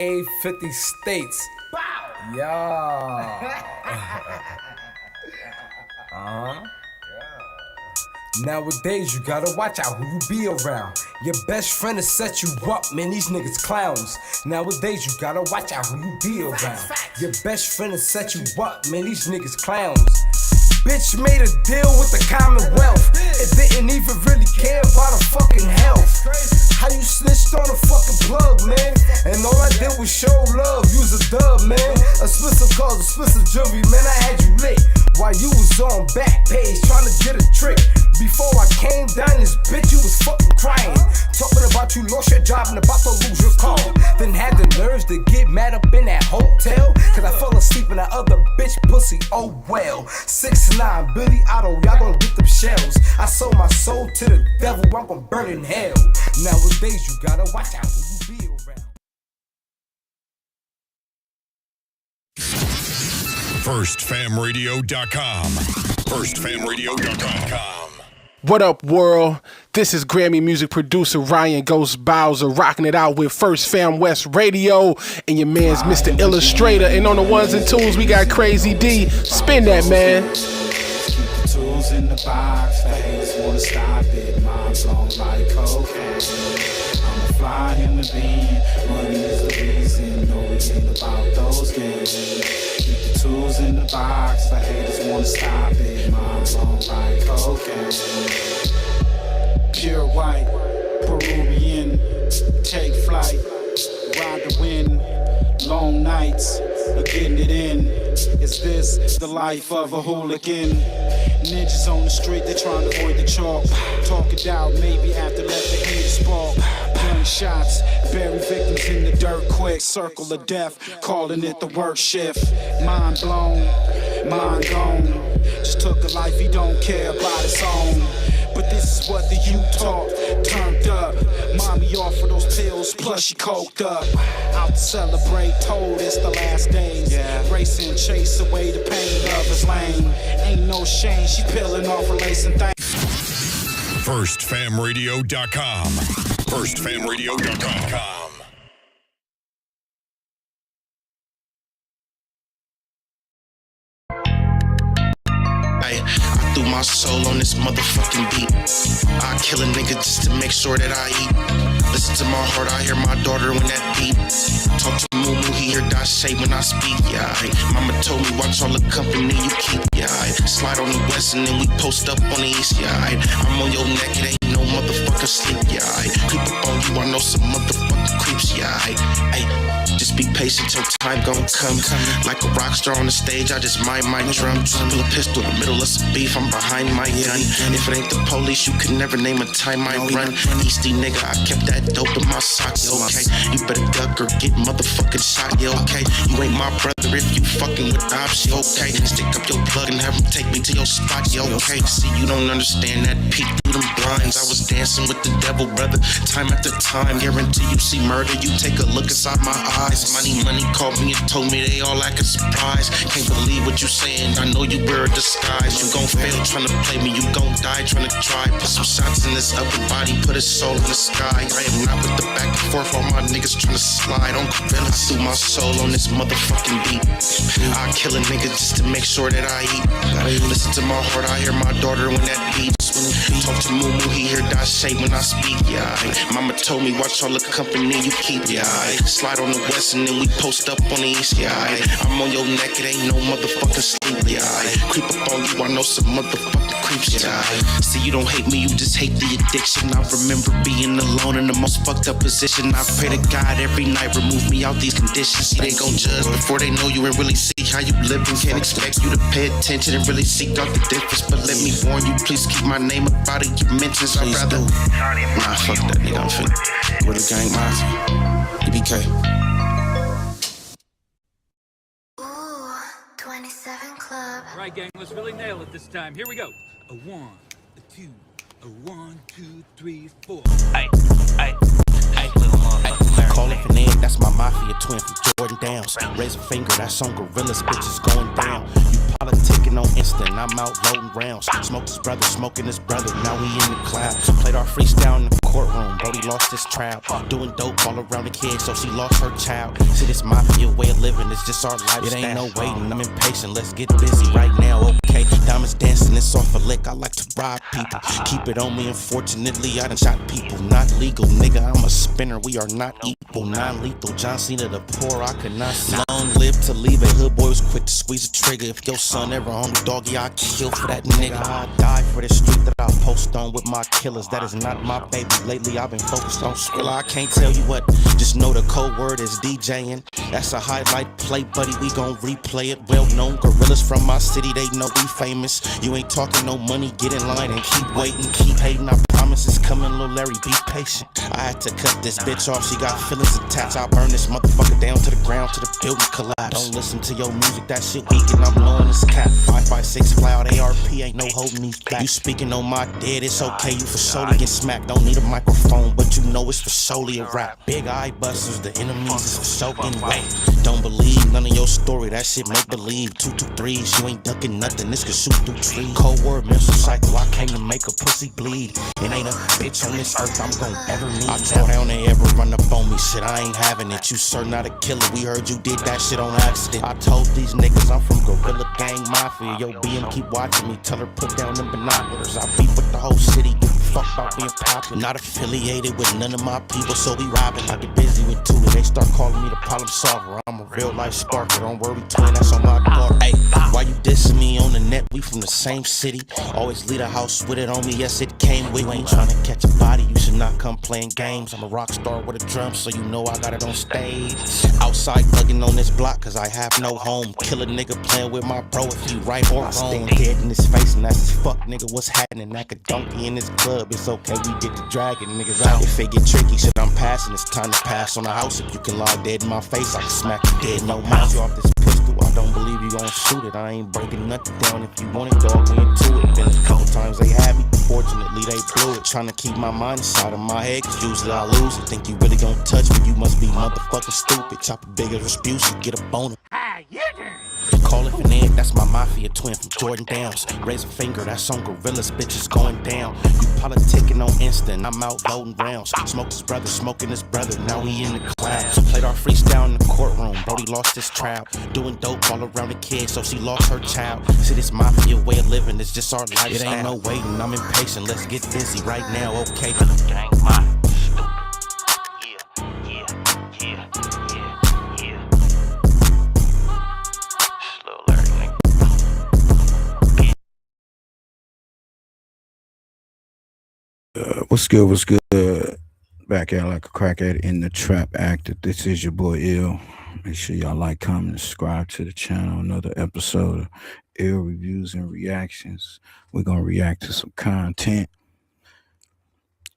A50 states. Bow! Yeah. Nowadays, you gotta watch out who you be around. Your best friend will set you up, man, these niggas clowns. Nowadays, you gotta watch out who you be around. Your best friend will set you up, man, these niggas clowns. Bitch made a deal with the Commonwealth. It didn't even really care about her fucking health. How you snitched on a fucking plug, man? And all I did was show love, use a dub, man. A Spencer calls, a Spencer jewelry, man, I had you lit. While you was on back page trying to get a trick. Before I came down this bitch, you was fucking crying. Talking about you lost your job and about to lose your car. Then had the nerves to get mad up in that hotel. Cause I fell asleep in that other bitch pussy, oh well. 6'9", Billy Otto, y'all gon' get them shells. I sold my soul to the devil, I'm gon' burn in hell. Nowadays you gotta watch out who you be around. FirstFamRadio.com. FirstFamRadio.com. What up, world? This is Grammy music producer Ryan Ghost Bowser rocking it out with First Fam West Radio and your man's Mr. Illustrator. And on the ones and twos, we got Crazy D. Spin that, man. Keep the tools in the box, the haters wanna stop it. Mine's on like cocaine. I'm a fly human being, money is the reason. No, it ain't about those games. Keep the tools in the box, the haters wanna stop it. Mine's on like cocaine. Pure white, Peruvian, take flight, ride the wind, long nights, getting it in. Is this the life of a hooligan? Ninjas on the street, they trying to avoid the chalk. Talk it out, maybe after let the heat spark. Gunshots, bury victims in the dirt quick. Circle of death, calling it the work shift. Mind blown, mind gone. Just took a life he don't care about his own. But this is what the youth taught, turned up. Mommy offered those pills, plus she coked up. Out to celebrate, told it's the last days. Racing, chase away the pain, love is lame. Ain't no shame, she peeling off her lace and things. FirstFamRadio.com. FirstFamRadio.com. I threw my soul on this motherfucking beat. I kill a nigga just to make sure that I eat. Listen to my heart, I hear my daughter when that beat. Talk to Moo, he hear that shade when I speak, yeah. Mama told me watch all the company you keep, yeah. Slide on the west and then we post up on the east, yeah. I'm on your neck, it ain't no motherfucking sleep, yeah. Creep up on you, I know some motherfucking creeps, yeah. Just be patient till time gon' come. Like a rock star on the stage, I just mind my drum. Pull a pistol in the middle of some beef, I'm behind my gun. If it ain't the police, you could never name a time I run. Easty nigga, I kept that dope in my socks, okay. You better duck or get motherfucking shot, yeah, okay. You ain't my brother if you fucking with ops, yeah, okay. Stick up your plug and have him take me to your spot, yeah, okay. See, you don't understand that peek through them blinds. I was dancing with the devil, brother, time after time. Guarantee you see murder, you take a look inside my eyes. Money called me and told me they all acting surprised. Can't believe what you saying, I know you wear a disguise. You gon' fail trying to play me, you gon' die trying to try. Put some shots in this upper body, put his soul in the sky. I am not with the back and forth, all my niggas trying to slide. On I threw my soul on this motherfucking beat. I kill a nigga just to make sure that I eat. Listen to my heart, I hear my daughter when that beats. Talk to Moo, he hear that shade when I speak, yeah. Mama told me watch all the company you keep, yeah. Slide on the west and then we post up on the east, yeah. I'm on your neck, it ain't no motherfucking sleep, yeah. Creep up on you, I know some motherfucking creeps, yeah. See, you don't hate me, you just hate the addiction. I remember being alone in the most fucked up position. I pray to God every night, remove me out these conditions. See, they gon' judge before they know you and really see how you living. Can't expect you to pay attention and really seek out the difference. But let me warn you, please keep my name up out of your mentions. I'd rather. Nah, fuck that nigga, I'm finna. With the gang, Mafia. EBK. Ooh, 27 Club. All right, gang, let's really nail it this time. Here we go. A 1, a 2, a 1, 2, 3, 4. Ay. Call it an egg, that's my mafia twin from Jordan Downs. Raise a finger, that's on gorillas, bitches going down. You politicking on instant, I'm out loading rounds. Smoked his brother, smoking his brother, now we in the cloud. Played our freestyle in the courtroom. Brody lost his trial. Doing dope all around the kid, so she lost her child. See, this mafia way of living, it's just our lifestyle. It ain't no waiting, I'm impatient, let's get busy right now, okay? Diamonds dancing, it's off a lick, I like to rob people. Keep it on me, unfortunately, I done shot people. Not legal, nigga, I'm a spinner, we are not equal. Non-lethal, John Cena the poor, I could not see. Long live to leave it, hood boy was quick to squeeze a trigger. If your son ever home, doggy, I'll kill for that nigga. I die for the street that I post on with my killers. That is not my baby. Lately I've been focused on Skrilla. I can't tell you what, just know the code word is DJing. That's a highlight play, buddy, we gon' replay it. Well known gorillas from my city, they know we famous. You ain't talking no money, get in line and keep waiting, keep hating. I promise it's coming, Lil Larry, be patient. I had to cut this bitch off, she got feelings attached. I'll burn this motherfucker down to the ground, to the building collapse. Don't listen to your music, that shit weak and I'm blowing this cap. 5.56 fly out ARP, ain't no holding these back. You speaking on my dead, it's okay, you for surely get smacked. Don't need a microphone, but you know it's for solely a rap. Big eye busters, the enemies is for soaking wet. Don't believe none of your story, that shit make believe. 2 2 3s, you ain't ducking nothing, this could shoot through trees. Cold word, mental cycle, I came to make a pussy bleed. It ain't a bitch on this earth I'm gon' ever need. I tore down they ever run up on me, shit, I ain't having it. You sir not a killer, we heard you did that shit on accident. I told these niggas I'm from Gorilla Gang Mafia. Yo, BM keep watching me, tell her put down them binoculars. I beef with the whole city, give a fuck about being popular. Not affiliated with none of my people, so we robbing. I get busy with Tula, they start calling me the problem solver. I'm a real life sparker, don't worry twin, that's on my daughter. Hey, why you dissing me on the net? We from the same city. Always leave a house with it on me, yes it came with. You ain't trying to catch a body, you should not come playing games. I'm a rock star with a drum, so you know I got it on stage. Outside thugging on this block, cause I have no home. Kill a nigga playing with my bro if he right or wrong. I stand dead in his face and that's his fuck nigga, what's happening? Like a donkey in this club, it's okay, we get to dragging niggas out. If it get tricky, shit I'm passing, it's time to pass on the house. If you can lie dead in my face, I can smack you dead, no mouth. You off this pistol, I don't believe you gon' shoot it. I ain't breaking nothing down, if you want it, dog, we into it. Been a couple times they had me, fortunately they blew it. Trying to keep my mind inside of my head, cause usually I lose it. Think you really gon' touch me, you must be motherfucking stupid. Chop a bigger dispute, get a boner. Call it Finette, that's my mafia twin from Jordan Downs. Raise a finger, that's on Gorillas, bitches going down. You politicking on instant, I'm out voting rounds. Smoked his brother, smoking his brother, now he in the clouds. Played our freestyle in the courtroom, Brody lost his trial. Doing dope all around the kid, so she lost her child. See, this mafia way of living, it's just our lifestyle. It ain't no waiting, I'm impatient, let's get busy right now, okay? Gang mafia. What's good? What's good? Back at like a crackhead in the trap actor. This is your boy Ill. Make sure y'all like, comment, and subscribe to the channel. Another episode of Ill Reviews and Reactions. We're gonna react to some content,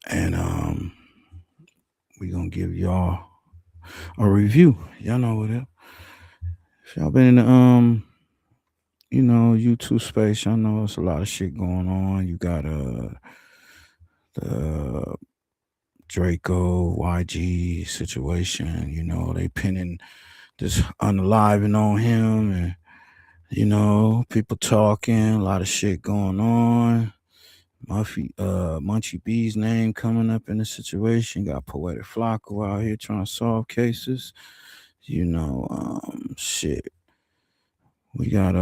and we're gonna give y'all a review. Y'all know what it is. If y'all been in the YouTube space, y'all know there's a lot of shit going on. You got the DRAKO YG situation, they pinning this unaliving on him, and people talking, a lot of shit going on. Munchie B's name coming up in the situation. Got Poetic Flakko out here trying to solve cases. Shit. We got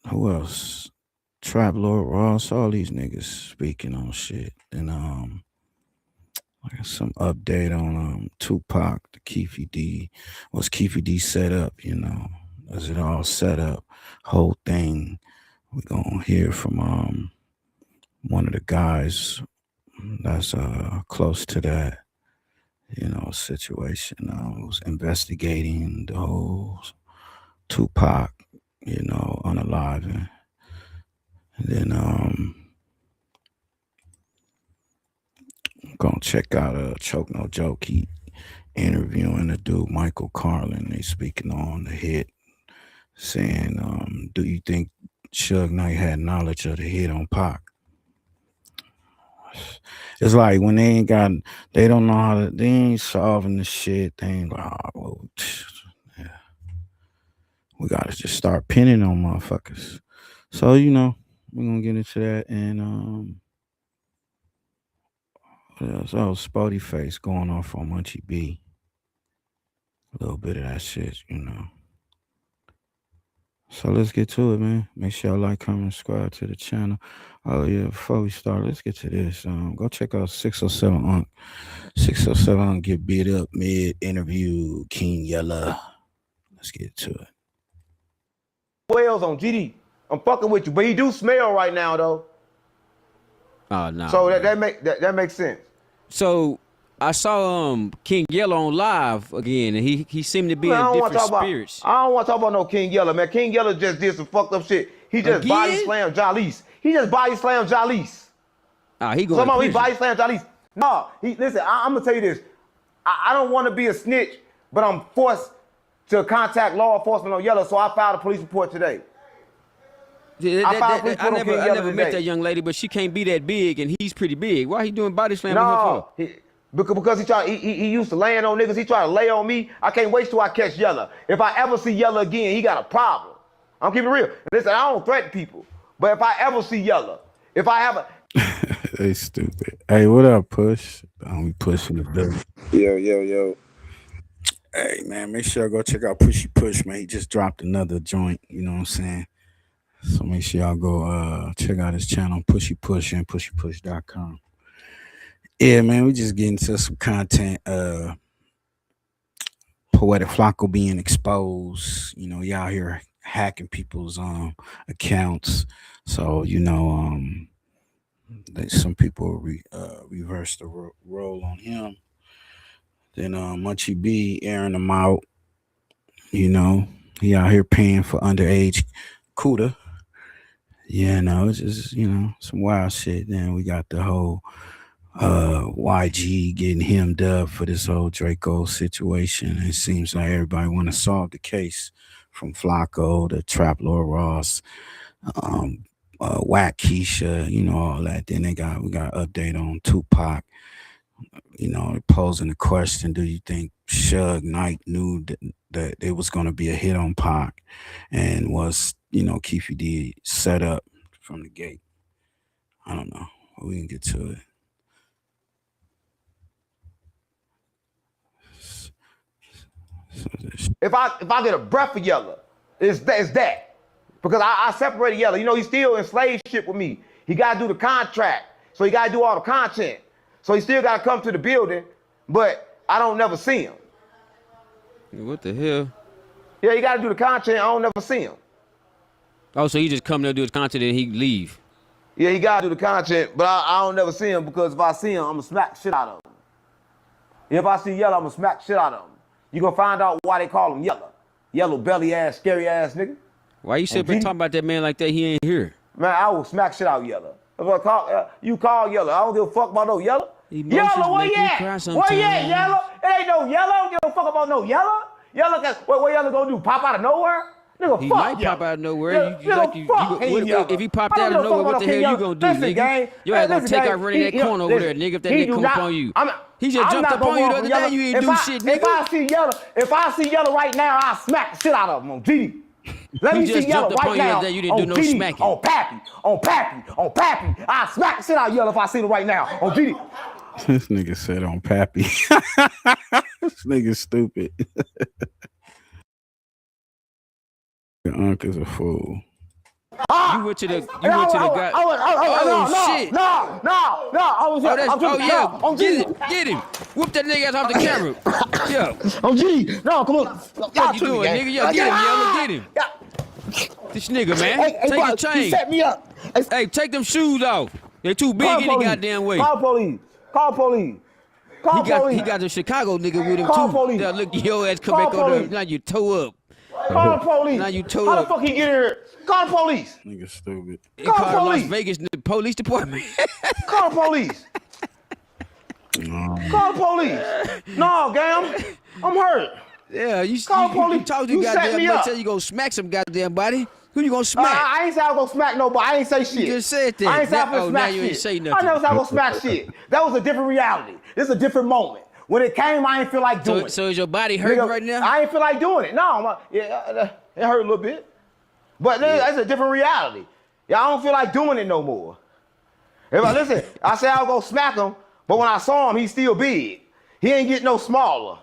who else? Trap Lord Ross, all these niggas speaking on shit. And like some update on Tupac, the Keefe D. Was Keefe D set up, Was it all set up? Whole thing. We're gonna hear from one of the guys that's close to that, situation. Was investigating the whole Tupac, unaliving. And then gonna check out Choke No Joke. He interviewing the dude Michael Carlin. They speaking on the hit, saying, do you think Suge Knight had knowledge of the hit on Pac? It's like when they don't know how to, they ain't solving the shit. They ain't like, oh, well, yeah. We gotta just start pinning on motherfuckers. So, we're gonna get into that, and So Spotty Face going off on Munchie B. A little bit of that shit, you know. So let's get to it, man. Make sure y'all like, comment, subscribe to the channel. Oh yeah, before we start, let's get to this. Go check out 607 Unk. 607 Unk get beat up mid interview King Yella. Let's get to it. Wells on GD. I'm fucking with you, but he do smell right now though. Oh no. So that makes sense. So I saw King Yellow on live again, and he seemed to be in different spirits. I don't want to talk about no King Yellow, man. King Yellow just did some fucked up shit. He just body slammed Jalice. He just body slammed Jalice. Ah, he going. Somehow he body slammed Jalice. No, listen. I'm gonna tell you this. I don't want to be a snitch, but I'm forced to contact law enforcement on Yellow, so I filed a police report today. I never met that young lady, but she can't be that big, and he's pretty big. Why he doing body slamming her for? Because he used to laying on niggas. He tried to lay on me. I can't wait till I catch Yella. If I ever see Yella again, he got a problem. I'm keeping it real. Listen, I don't threaten people, but if I ever see Yella, if I ever... They stupid. Hey, what up, Push? We pushing the bill. Yo. Hey, man, make sure y'all go check out Pushy Push, man. He just dropped another joint, you know what I'm saying? So make sure y'all go check out his channel, Pushy Push, and pushypush.com. Yeah, man, we just getting to some content. Poetic Flakko being exposed. You know, y'all here hacking people's accounts. So, you know, some people reversed the role on him. Then Munchie B airing them out. You know, he out here paying for underage CUDA. Yeah, no, it's just, you know, some wild shit. Then we got the whole YG getting hemmed up for this whole DRAKO situation. It seems like everybody want to solve the case, from Flakko to Trap Lord Ross, Whack Keisha, you know, all that. Then we got an update on Tupac. You know, posing the question, do you think Suge Knight knew that it was going to be a hit on Pac, and was, you know, Keefe D set up from the gate? I don't know. We can get to it. If I get a breath of Yella, it's that. Because I separated Yella. You know, he's still in slave ship with me. He got to do the contract, so he got to do all the content. So he still got to come to the building, but I don't never see him. What the hell? Yeah, he got to do the content. I don't never see him. Oh, so he just come there, do his content, and he leave? Yeah, he got to do the content, but I don't never see him, because if I see him, I'm going to smack shit out of him. If I see Yella, I'm going to smack shit out of him. You're going to find out why they call him Yella. Yellow belly ass, scary ass nigga. Why you sit up and talking about that man like that? He ain't here. Man, I will smack shit out Yella. If I call, you call Yella. I don't give a fuck about no Yella. Yella, where you at? Where you at, Yella? It ain't no Yella. I don't give a fuck about no Yella. Yella, what Yella gonna do? Pop out of nowhere? Nigga, he fuck might Yella. pop out of nowhere. If he popped I out don't of nowhere, what the hell Yella. you gonna do, Listen, nigga? gang. You ain't gonna Listen, take gang. out running that corner over there, nigga. If that nigga come up on you. He just jumped up on you the other day. You ain't do shit, nigga. If I see Yella right now, I'll smack the shit out of him on GD. Let me see Yella right now. You didn't do no GD, smacking. on Pappy. I'll smack the shit out of Yella if I see him right now on GD. This nigga said on Pappy. This nigga stupid. The Unk is a fool. You went to the guy. Oh shit! No! Get him! Whoop that nigga ass off the camera. Yo. On GD. No, come on. What you doing, nigga? Yo, get him, Yellow, get him. This nigga, man. Take your chain. He set me up. Hey, take them shoes off. They're too big any goddamn way. Call police. He got the Chicago nigga with him too. Police. Now look, your ass come back on there. Now you toe up. Call the police. Now you toe How up. the fuck he get here? Call the police. Nigga stupid. Call Las police. Vegas police department. Call the police. Call the police. No, gang, I'm hurt. Yeah, you Call police. talk to You goddamn set me boy, up. tell you gonna smack some goddamn body. Who you gonna smack? I ain't say I was gonna smack nobody. I ain't say shit. You just said that. I ain't say I was gonna now smack you shit. ain't say I nothing. never said I was gonna smack shit. That was a different reality. This is a different moment. When it came, I ain't feel like doing it. So is your body hurting right now? I ain't feel like doing it. No, it hurt a little bit. But that's a different reality. Yeah, I don't feel like doing it no more. If I listen, I said I was gonna smack him, But when I saw him, he's still big. He ain't getting no smaller.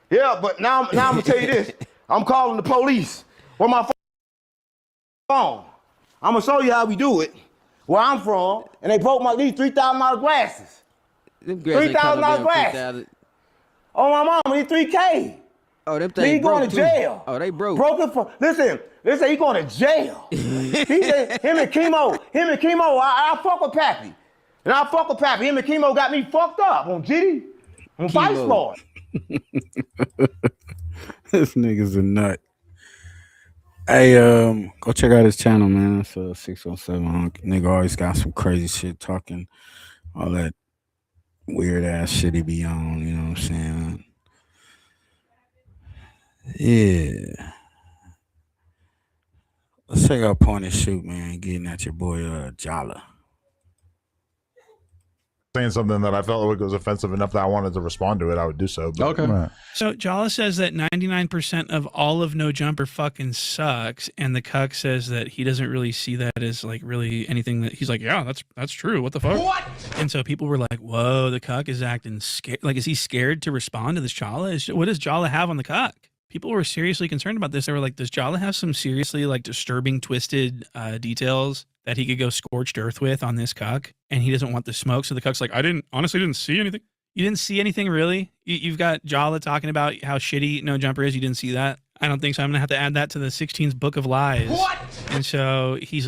Yeah, but now I'm gonna tell you this. I'm calling the police. Where my phone? I'm gonna show you how we do it. Where I'm from, and they broke these $3,000 glasses. $3,000 glasses. Oh my mama, these 3K. Oh, them things he going to jail. Oh, they broke. Broken for listen, he going to jail. He said him and Chemo, I fuck with Pappy. And I fuck with Pappy. Him and Chemo got me fucked up on GD. On Vice Lord. This nigga's a nut. Hey, go check out his channel, man. It's 607. Nigga always got some crazy shit talking, all that weird ass shit he be on, you know what I'm saying? Yeah. Let's check out Point and Shoot, man. Getting at your boy Jala. Saying something that I felt like was offensive enough that I wanted to respond to it, I would do so. But, okay. So Jala says that 99% of all of No Jumper fucking sucks, and the cuck says that he doesn't really see that as like really anything that he's like, yeah, that's true. What the fuck? What? And so people were like, whoa, the cuck is acting scared. Like, is he scared to respond to this Jala? What does Jala have on the cuck? People were seriously concerned about this. They were like, does Jala have some seriously like disturbing, twisted details that he could go scorched earth with on this cuck? And he doesn't want the smoke. So the cuck's like, I honestly didn't see anything. You didn't see anything, really? You've got Jala talking about how shitty No Jumper is. You didn't see that? I don't think so. I'm going to have to add that to the 16's book of lies. What? And so he's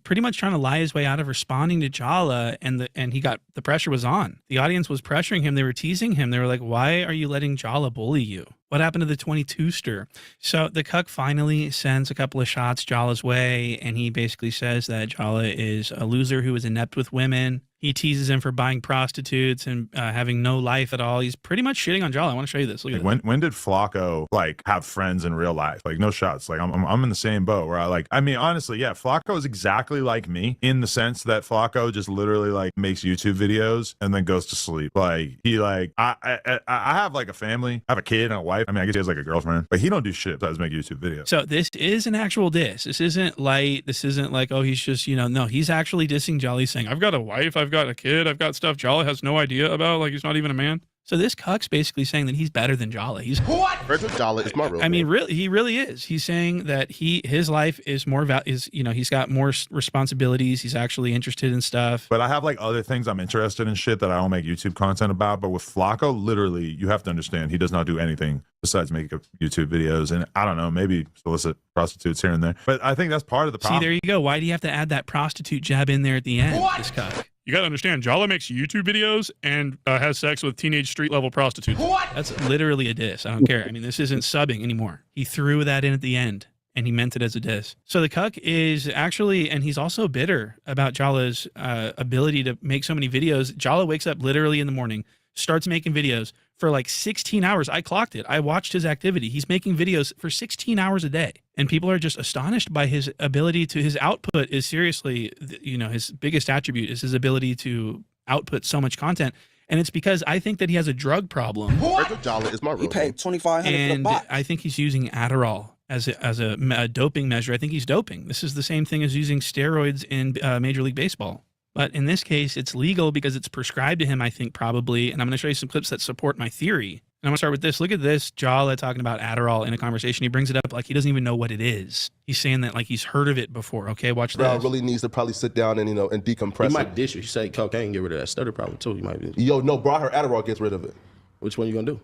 pretty much trying to lie his way out of responding to Jala, and the pressure was on. The audience was pressuring him. They were teasing him. They were like, why are you letting Jala bully you? What happened to the 22-ster? So the cuck finally sends a couple of shots Jala's way, and he basically says that Jala is a loser who is inept with women. He teases him for buying prostitutes and having no life at all. He's pretty much shitting on Jala. I want to show you this. Look at this. When did Flakko like have friends in real life? Like, no shots. Like I'm in the same boat where I mean honestly, yeah, Flakko is exactly like me in the sense that Flakko just literally like makes YouTube videos and then goes to sleep. Like he like I have like a family, I have a kid and a wife. I mean, I guess he has like a girlfriend, but he don't do shit besides make YouTube videos. So this is an actual diss. This isn't light. This isn't like, oh, he's just, no, he's actually dissing Jala. He's saying, I've got a wife, I've got a kid, I've got stuff Jala has no idea about. Like, he's not even a man. So this cuck's basically saying that he's better than Jala. He's what? Jala is my real. I mean, really, he really is. He's saying that his life is more he's got more responsibilities. He's actually interested in stuff. But I have like other things I'm interested in shit that I don't make YouTube content about. But with Flakko, literally, you have to understand he does not do anything besides make YouTube videos. And I don't know, maybe solicit prostitutes here and there. But I think that's part of the problem. See, there you go. Why do you have to add that prostitute jab in there at the end? What? This cuck. You got to understand, Jala makes YouTube videos and has sex with teenage street-level prostitutes. What? That's literally a diss. I don't care. I mean, this isn't subbing anymore. He threw that in at the end, and he meant it as a diss. So the cuck is actually, and he's also bitter about Jala's ability to make so many videos. Jala wakes up literally in the morning, starts making videos for like 16 hours. I clocked it. I watched his activity. He's making videos for 16 hours a day. And people are just astonished by his ability to, his output is seriously, his biggest attribute is his ability to output so much content. And it's because I think that he has a drug problem. What? Jala is my real. He paid $2,500 for the box. I think he's using Adderall as a doping measure. I think he's doping. This is the same thing as using steroids in Major League Baseball. But in this case, it's legal because it's prescribed to him, I think, probably. And I'm going to show you some clips that support my theory. And I'm going to start with this. Look at this. Jala talking about Adderall in a conversation. He brings it up like he doesn't even know what it is. He's saying that like he's heard of it before. Okay, watch this. Bro really needs to probably sit down and, and decompress. He might dish you. You say cocaine, get rid of that stutter problem too. You might be. Yo, no, bro, I heard Adderall gets rid of it. Which one you gonna do?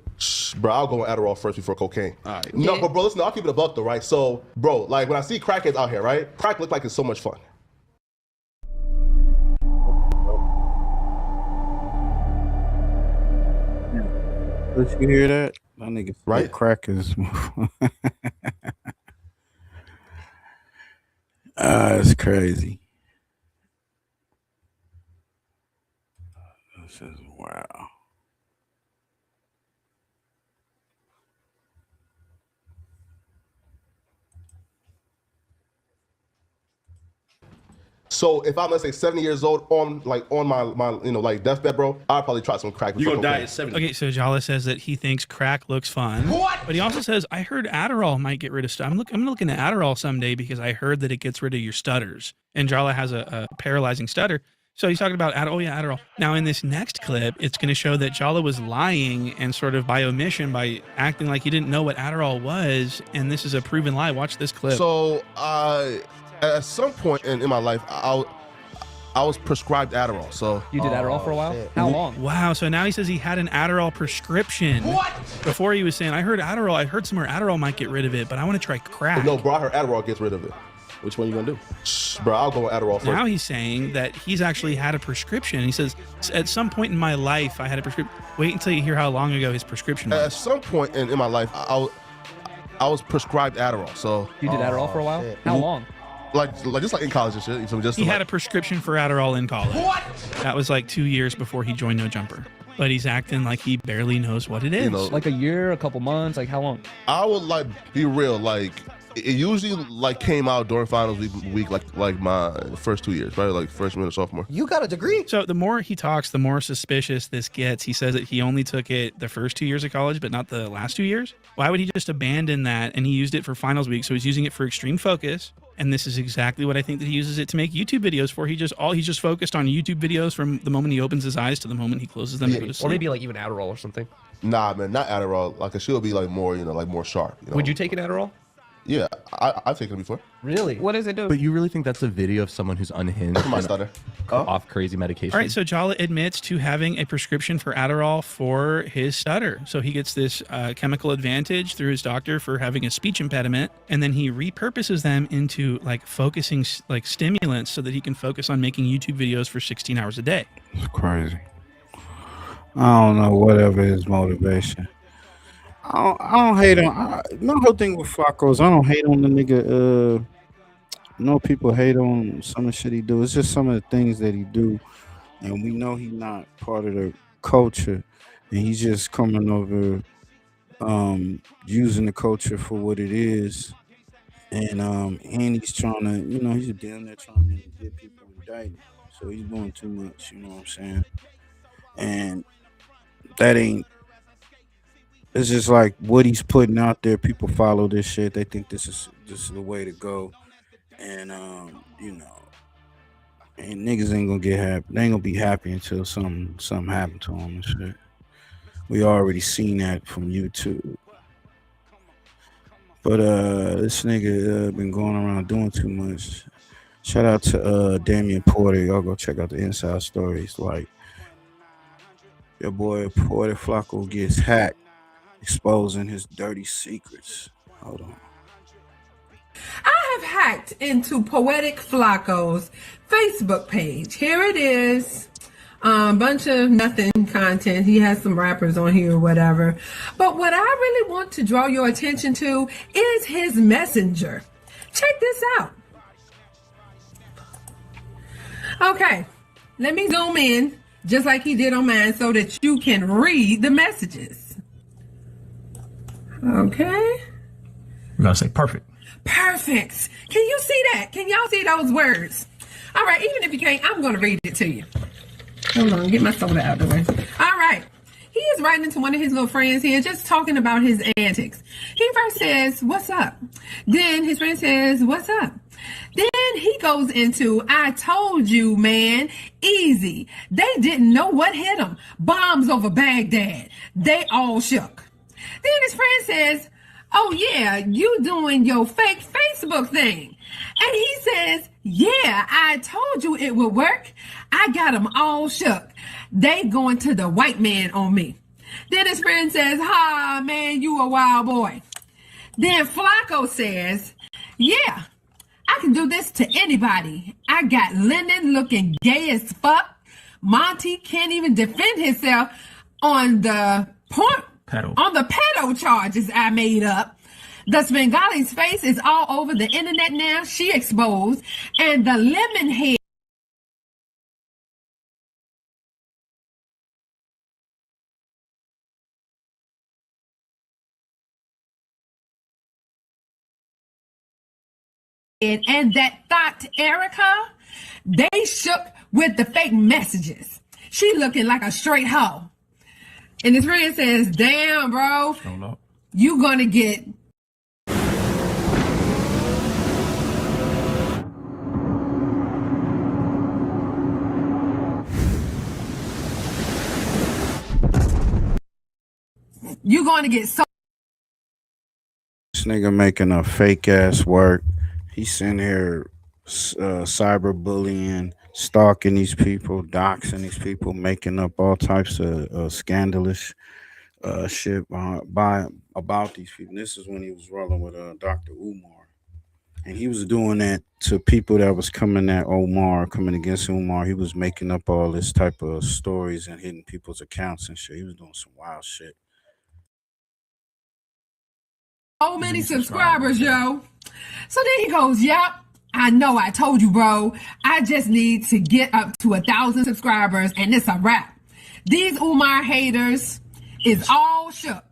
Bro, I'll go on Adderall first before cocaine. All right. No, but bro, listen, I'll keep it a buck though, right? So, bro, like when I see crackheads out here, right? Crack look like it's so much fun. Did you hear that? That nigga right? Crack is. It's crazy. This is wow. So if I'm, let's say, 70 years old on my deathbed, bro, I'll probably try some crack. You gonna die at 70? Okay, so Jala says that he thinks crack looks fun. What? But he also says, I heard Adderall might get rid of stuff. I'm looking at Adderall someday because I heard that it gets rid of your stutters. And Jala has a paralyzing stutter. So he's talking about Adderall. Oh yeah, Adderall. Now in this next clip, it's going to show that Jala was lying and sort of by omission, by acting like he didn't know what Adderall was, and this is a proven lie. Watch this clip. So at some point in my life, I was prescribed Adderall. So you did Adderall for a while? How long? Wow. So now he says he had an Adderall prescription. What? Before he was saying, I heard Adderall. I heard somewhere Adderall might get rid of it, but I want to try crack. No, bro, I heard Adderall gets rid of it. Which one you gonna do? Bro, I'll go with Adderall first. Now he's saying that he's actually had a prescription. He says, at some point in my life, I had a prescription. Wait until you hear how long ago his prescription was. At some point in my life, I was prescribed Adderall. So you did Adderall for a while? How long? Like just like in college and shit. So just he had a prescription for Adderall in college. What? That was like 2 years before he joined No Jumper. But he's acting like he barely knows what it is. You know, like a year, a couple months, like how long? I would like be real, like it usually like came out during finals week like my first 2 years, probably like freshman or sophomore. You got a degree? So the more he talks, the more suspicious this gets. He says that he only took it the first 2 years of college, but not the last 2 years. Why would he just abandon that? And he used it for finals week, so he's using it for extreme focus. And this is exactly what I think that he uses it to make YouTube videos for. He's just focused on YouTube videos from the moment he opens his eyes to the moment he closes them to go to sleep. Or maybe like even Adderall or something. Nah, man, not Adderall. Like it should be like more, like more sharp. Would you take an Adderall? Yeah, I've taken it before. Really? What does it do? But you really think that's a video of someone who's unhinged My stutter. off crazy medication? All right, so Jala admits to having a prescription for Adderall for his stutter. So he gets this chemical advantage through his doctor for having a speech impediment, and then he repurposes them into like focusing like stimulants so that he can focus on making YouTube videos for 16 hours a day. It's crazy. I don't know, whatever his motivation. I don't hate on. My whole thing with Flakko is I don't hate on the nigga. No people hate on some of the shit he do. It's just some of the things that he do, and we know he's not part of the culture, and he's just coming over, using the culture for what it is, and he's trying to, he's damn near trying to get people indicted. So he's doing too much. You know what I'm saying? And that ain't. It's just like what he's putting out there. People follow this shit. They think this is the way to go, and and niggas ain't gonna get happy. They ain't gonna be happy until something happened to them and shit. We already seen that from YouTube. But this nigga been going around doing too much. Shout out to Damian Porter. Y'all go check out the inside stories. Like your boy Porter Flakko gets hacked, exposing his dirty secrets. Hold on. I have hacked into Poetic Flakko's Facebook page. Here it is. Bunch of nothing content. He has some rappers on here or whatever. But what I really want to draw your attention to is his messenger. Check this out. Okay, let me zoom in just like he did on mine so that you can read the messages. Okay. You gotta say perfect. Perfect. Can you see that? Can y'all see those words? All right, even if you can't, I'm going to read it to you. Hold on, get my soda out of the way. All right. He is writing to one of his little friends here, just talking about his antics. He first says, "What's up?" Then his friend says, "What's up?" Then he goes into, "I told you, man, easy. They didn't know what hit them. Bombs over Baghdad. They all shook." Then his friend says, "Oh yeah, you doing your fake Facebook thing." And he says, "Yeah, I told you it would work. I got them all shook. They going to the white man on me." Then his friend says, "Ha, man, you a wild boy." Then Flakko says, "Yeah, I can do this to anybody. I got Lennon looking gay as fuck. Monty can't even defend himself on the pedo charges I made up. The Svengali's face is all over the internet now. She exposed. And the lemon head and that thought Erica, they shook with the fake messages. She looking like a straight hoe." And his friend says, "Damn, bro, you gonna get..." you're going to get so. This nigga making a fake ass work. He's in here cyberbullying, stalking these people, doxing these people, making up all types of scandalous shit about these people. And this is when he was rolling with Dr. Umar. And he was doing that to people that was coming against Umar. He was making up all this type of stories and hitting people's accounts and shit. He was doing some wild shit. So many subscribers, yo. So then he goes, yep, I know I told you, bro. I just need to get up to 1,000 subscribers and it's a wrap. These Umar haters is all shook.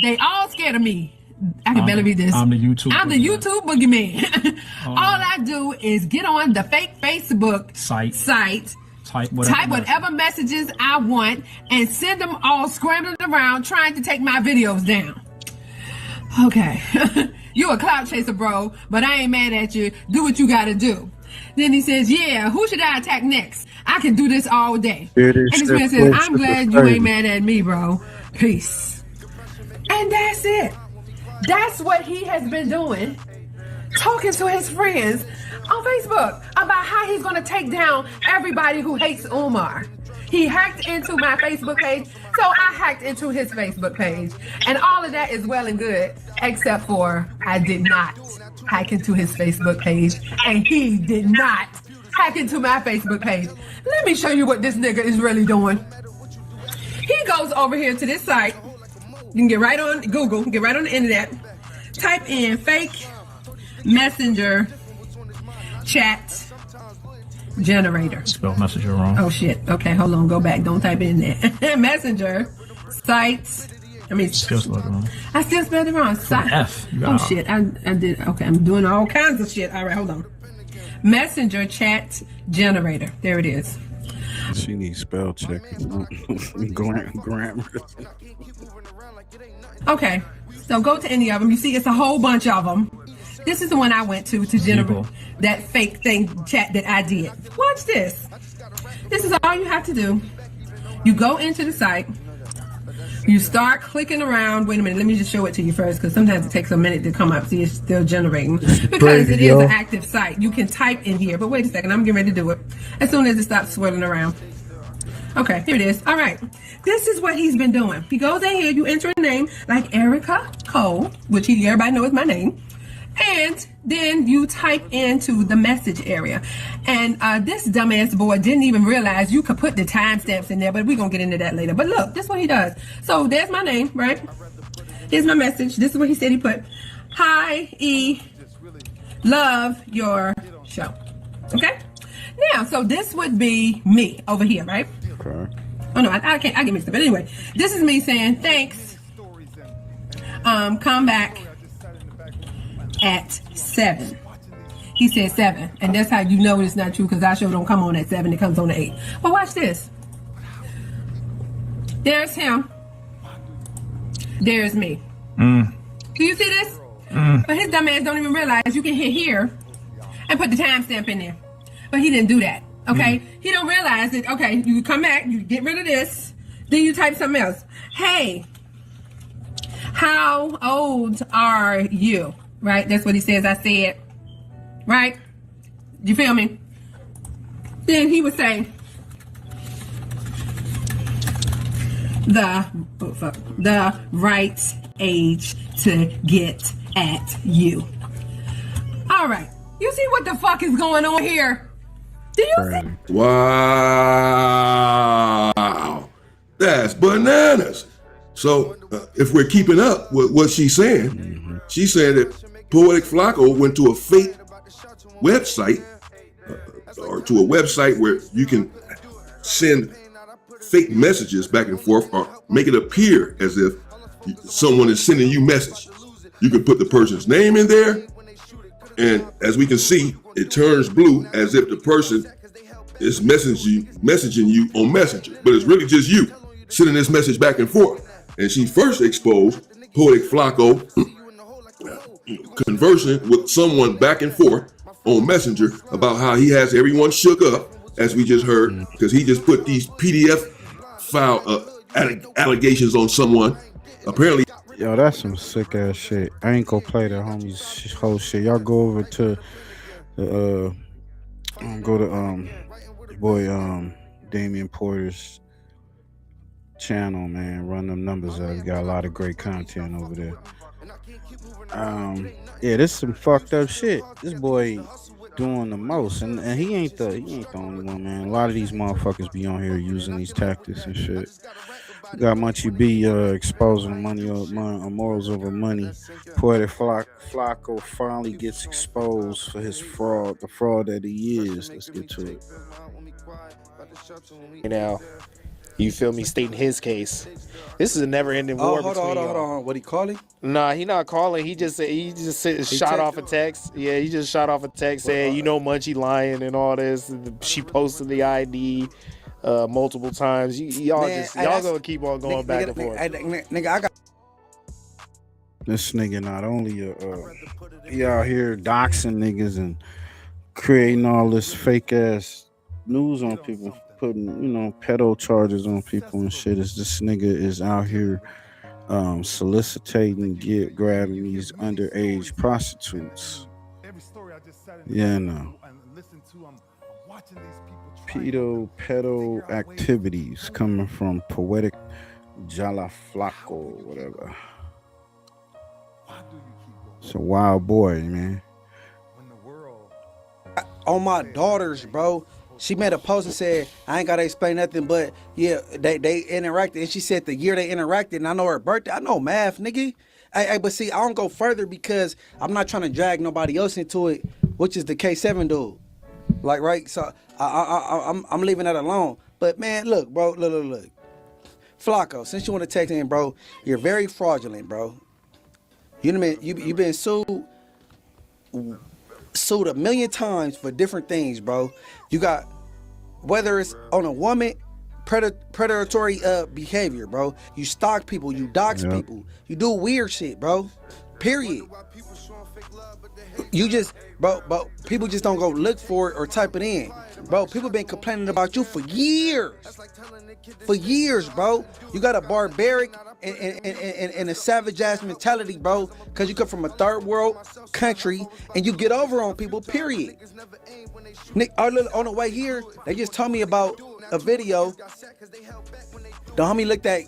They all scared of me. I can barely read this. I'm the YouTube boogeyman. All I do is get on the fake Facebook site, type whatever messages I want, and send them all scrambling around trying to take my videos down. Okay, you a clout chaser, bro, but I ain't mad at you. Do what you gotta do. Then he says, yeah, who should I attack next? I can do this all day. And this man says, I'm glad you ain't mad at me, bro. Peace. And that's it. That's what he has been doing. Talking to his friends on Facebook about how he's going to take down everybody who hates Umar. He hacked into my Facebook page, so I hacked into his Facebook page. And all of that is well and good, except for I did not hack into his Facebook page, and he did not hack into my Facebook page. Let me show you what this nigga is really doing. He goes over here to this site. You can get right on Google, get right on the internet, type in fake messenger chat generator. Spell messenger wrong. Oh shit. Okay, hold on. Go back. Don't type in there. Messenger sites. Still spelled it wrong. I still spelled it wrong. F. Oh shit. I did. Okay, I'm doing all kinds of shit. All right, hold on. Messenger chat generator. There it is. She needs spell check. Grammar. Okay, so go to any of them. You see, it's a whole bunch of them. This is the one I went to generate that fake thing chat that I did. Watch this. This is all you have to do. You go into the site. You start clicking around. Wait a minute. Let me just show it to you first, because sometimes it takes a minute to come up. See, it's still generating because it is an active site. You can type in here, but wait a second. I'm getting ready to do it as soon as it stops swirling around. Okay, here it is. All right. This is what he's been doing. He goes in here, you enter a name like Erica Cole, which everybody knows my name. And then you type into the message area. And this dumbass boy didn't even realize you could put the timestamps in there, but we're going to get into that later. But look, this is what he does. So there's my name, right? Here's my message. This is what he said he put. Hi, E. Love your show. Okay? Now, so this would be me over here, right? Okay. Oh no, I can't. I get mixed up. But anyway, this is me saying thanks. Come back at 7. He said 7, and that's how you know it's not true, because our show don't come on at 7. It comes on at 8. But watch this. There's him. There's me. Do you see this? But his dumb ass don't even realize you can hit here and put the timestamp in there. But he didn't do that. Okay, he don't realize that. Okay, you come back, you get rid of this, then you type something else. Hey, how old are you? Right, that's what he says. I said, right? You feel me? Then he would say the right age to get at you. All right, you see what the fuck is going on here? Do you see? Wow, that's bananas. So if we're keeping up with what she's saying, she's saying that Poetic Flakko went to a fake website or to a website where you can send fake messages back and forth or make it appear as if someone is sending you messages. You can put the person's name in there, and as we can see, it turns blue as if the person is messaging you on Messenger, but it's really just you sending this message back and forth. And she first exposed Poetic Flakko conversing with someone back and forth on Messenger about how he has everyone shook up, as we just heard, because he just put these PDF file allegations on someone, apparently. Yo, that's some sick ass shit. I ain't gonna play that homie's whole shit. Y'all go over to the go to boy Damian Porter's channel, man. Run them numbers up. He got a lot of great content over there. Yeah, this is some fucked up shit. This boy doing the most, and he ain't the only one, man. A lot of these motherfuckers be on here using these tactics and shit. Got Munchie B exposing money morals over money. Poetic Flakko finally gets exposed for his fraud, the fraud that he is. Let's get to it. Now, you feel me, stating his case. This is a never-ending war between hold on. What he calling? Nah, he not calling. He just shot off a text. Yeah, he just shot off a text saying, Munchie lying and all this. She posted the ID multiple times. Y'all gonna keep on going back and forth. Nigga, I got. This nigga not only he out here doxing niggas and creating all this fake ass news on people, putting pedo charges on people and shit. Is this nigga is out here soliciting, grabbing these underage prostitutes. Yeah, no. Pedo activities coming from Poetic Flakko, whatever. It's a wild boy, man. On my daughters, bro. She made a post and said, I ain't gotta explain nothing, but yeah, they interacted. And she said the year they interacted, and I know her birthday. I know math, nigga. But see, I don't go further because I'm not trying to drag nobody else into it, which is the K7 dude. Like, right? So I'm leaving that alone. But man, look, bro, look. Flakko, since you want to text in, bro, you're very fraudulent, bro. You know what I mean? You've been sued a million times for different things, bro. You got, whether it's on a woman, predatory behavior, bro. You stalk people, you dox people, you do weird shit, bro. Period. You just, bro, people just don't go look for it or type it in. Bro, people been complaining about you for years. For years, bro. You got a barbaric and a savage ass mentality, bro, because you come from a third world country and you get over on people, period. Nick, on the way here, they just told me about a video. The homie looked at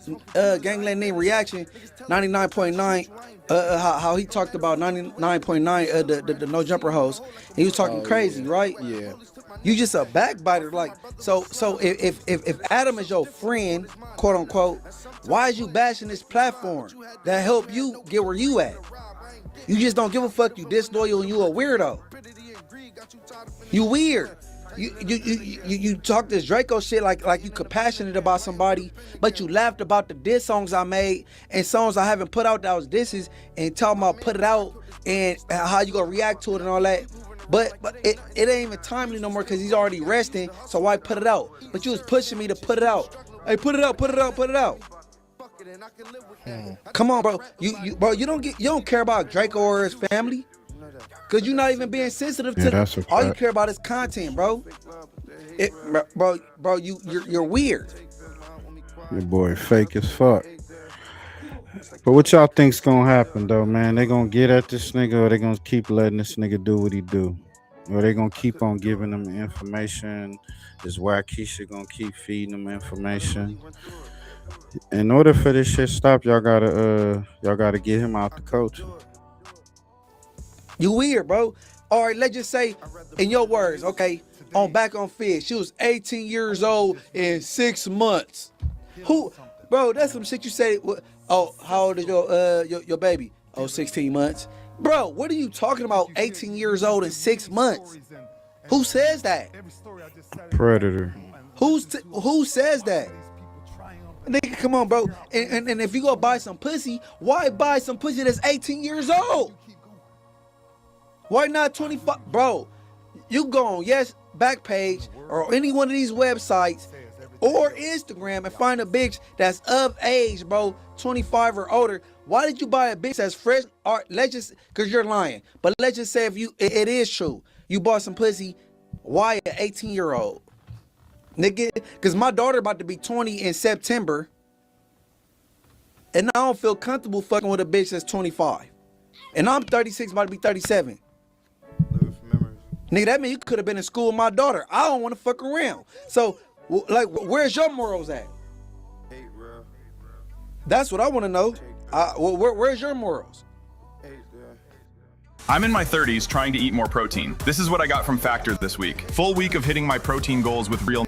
Gangland Name Reaction 99.9, how he talked about 99.9 the No Jumper host. He was talking crazy, right? Yeah. You just a backbiter, like so if Adam is your friend, quote unquote, why is you bashing this platform that help you get where you at? You just don't give a fuck, you disloyal and you a weirdo. You weird. You talk this DRAKEO shit like you compassionate about somebody, but you laughed about the diss songs I made and songs I haven't put out that was disses and talking about put it out and how you gonna react to it and all that. But it ain't even timely no more because he's already resting, so why put it out? But you was pushing me to put it out. Hey, put it out. Come on, bro. You don't care about DRAKEO or his family. Cause you're not even being sensitive to all you care about is content, bro. You're weird. Your boy fake as fuck. But what y'all think's gonna happen though, man? They gonna get at this nigga, or they gonna keep letting this nigga do what he do? Or they gonna keep on giving them information? Is Waukesha gonna keep feeding them information? In order for this shit to stop, y'all gotta get him out the coach. You weird, bro. All right, let's just say, in your words, okay, back on Fizz, she was 18 years old in 6 months. Who, bro? That's some shit you say. Oh, how old is your baby? Oh, 16 months. Bro, what are you talking about? 18 years old in 6 months. Who says that? Predator. Who says that? Nigga, come on, bro. And if you go buy some pussy, why buy some pussy that's 18 years old? Why not 25? Bro, you go on Backpage or any one of these websites or Instagram and find a bitch that's of age, bro, 25 or older. Why did you buy a bitch that's fresh? Or let's just, cause you're lying. But let's just say if it is true, you bought some pussy. Why an 18-year-old? Nigga, cause my daughter about to be 20 in September. And I don't feel comfortable fucking with a bitch that's 25. And I'm 36, about to be 37. Nigga, that mean you could have been in school with my daughter. I don't want to fuck around. So, like, where's your morals at? That's what I want to know. Where's your morals? I'm in my 30s trying to eat more protein. This is what I got from Factor this week. Full week of hitting my protein goals with real...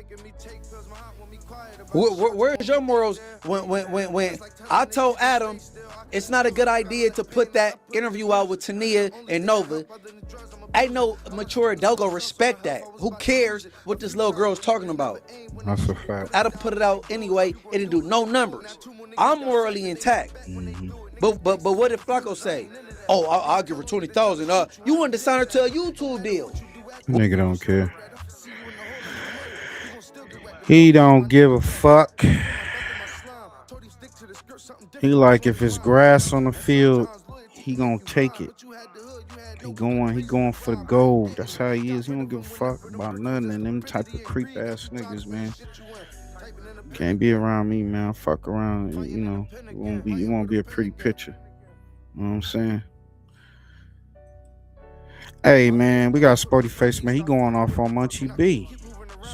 Where's your morals when I told Adam it's not a good idea to put that interview out with Tania and Nova? Ain't no mature adult gonna respect that. Who cares what this little girl's talking about? That's a fact. Adam put it out anyway. It didn't do no numbers. I'm morally intact. But what did Flakko say? Oh, I'll give her 20,000. You want to sign her to a YouTube deal? Nigga don't care. He don't give a fuck. He like if it's grass on the field, he gonna take it. He going for the gold. That's how he is. He don't give a fuck about nothing. And them type of creep ass niggas, man. Can't be around me, man. Fuck around, you know. It won't be a pretty picture. You know what I'm saying? Hey, man, we got Sporty Face, man. He going off on Munchie B.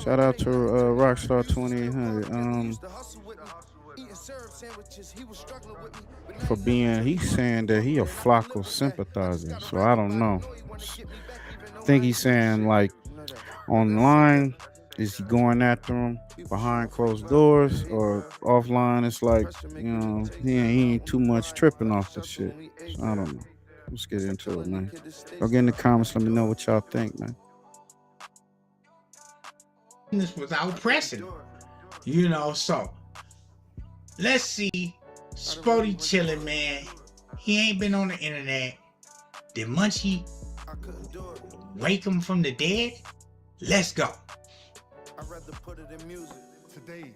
Shout out to Rockstar 2800. For being, he's saying that he a Flakko sympathizer. So I don't know. I think he's saying like online, is he going after him behind closed doors, or offline? It's like, you know, he ain't too much tripping off this shit. So I don't know. Let's get into it, man. Go get in the comments. Let me know what y'all think, man. This without pressing, you know. So let's see. Sporty chilling, man. He ain't been on the internet. Did Munchie wake him from the dead? Let's go. Today,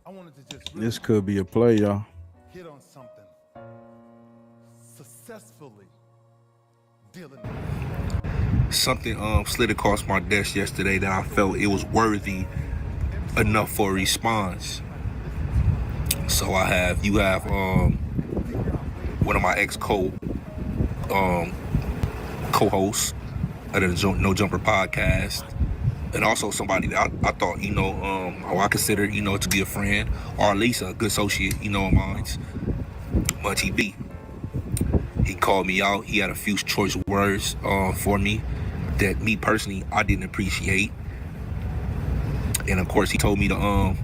I wanted to just This could be a play, y'all. hit on something. Successfully dealing. Something slid across my desk yesterday that I felt it was worthy enough for a response. So you have one of my ex co-hosts of the No Jumper podcast, and also somebody that I thought, you know, or I consider, you know, to be a friend, or at least a good associate, you know, of mine, Munchie B. He called me out. He had a few choice words for me that me personally I didn't appreciate, and of course he told me to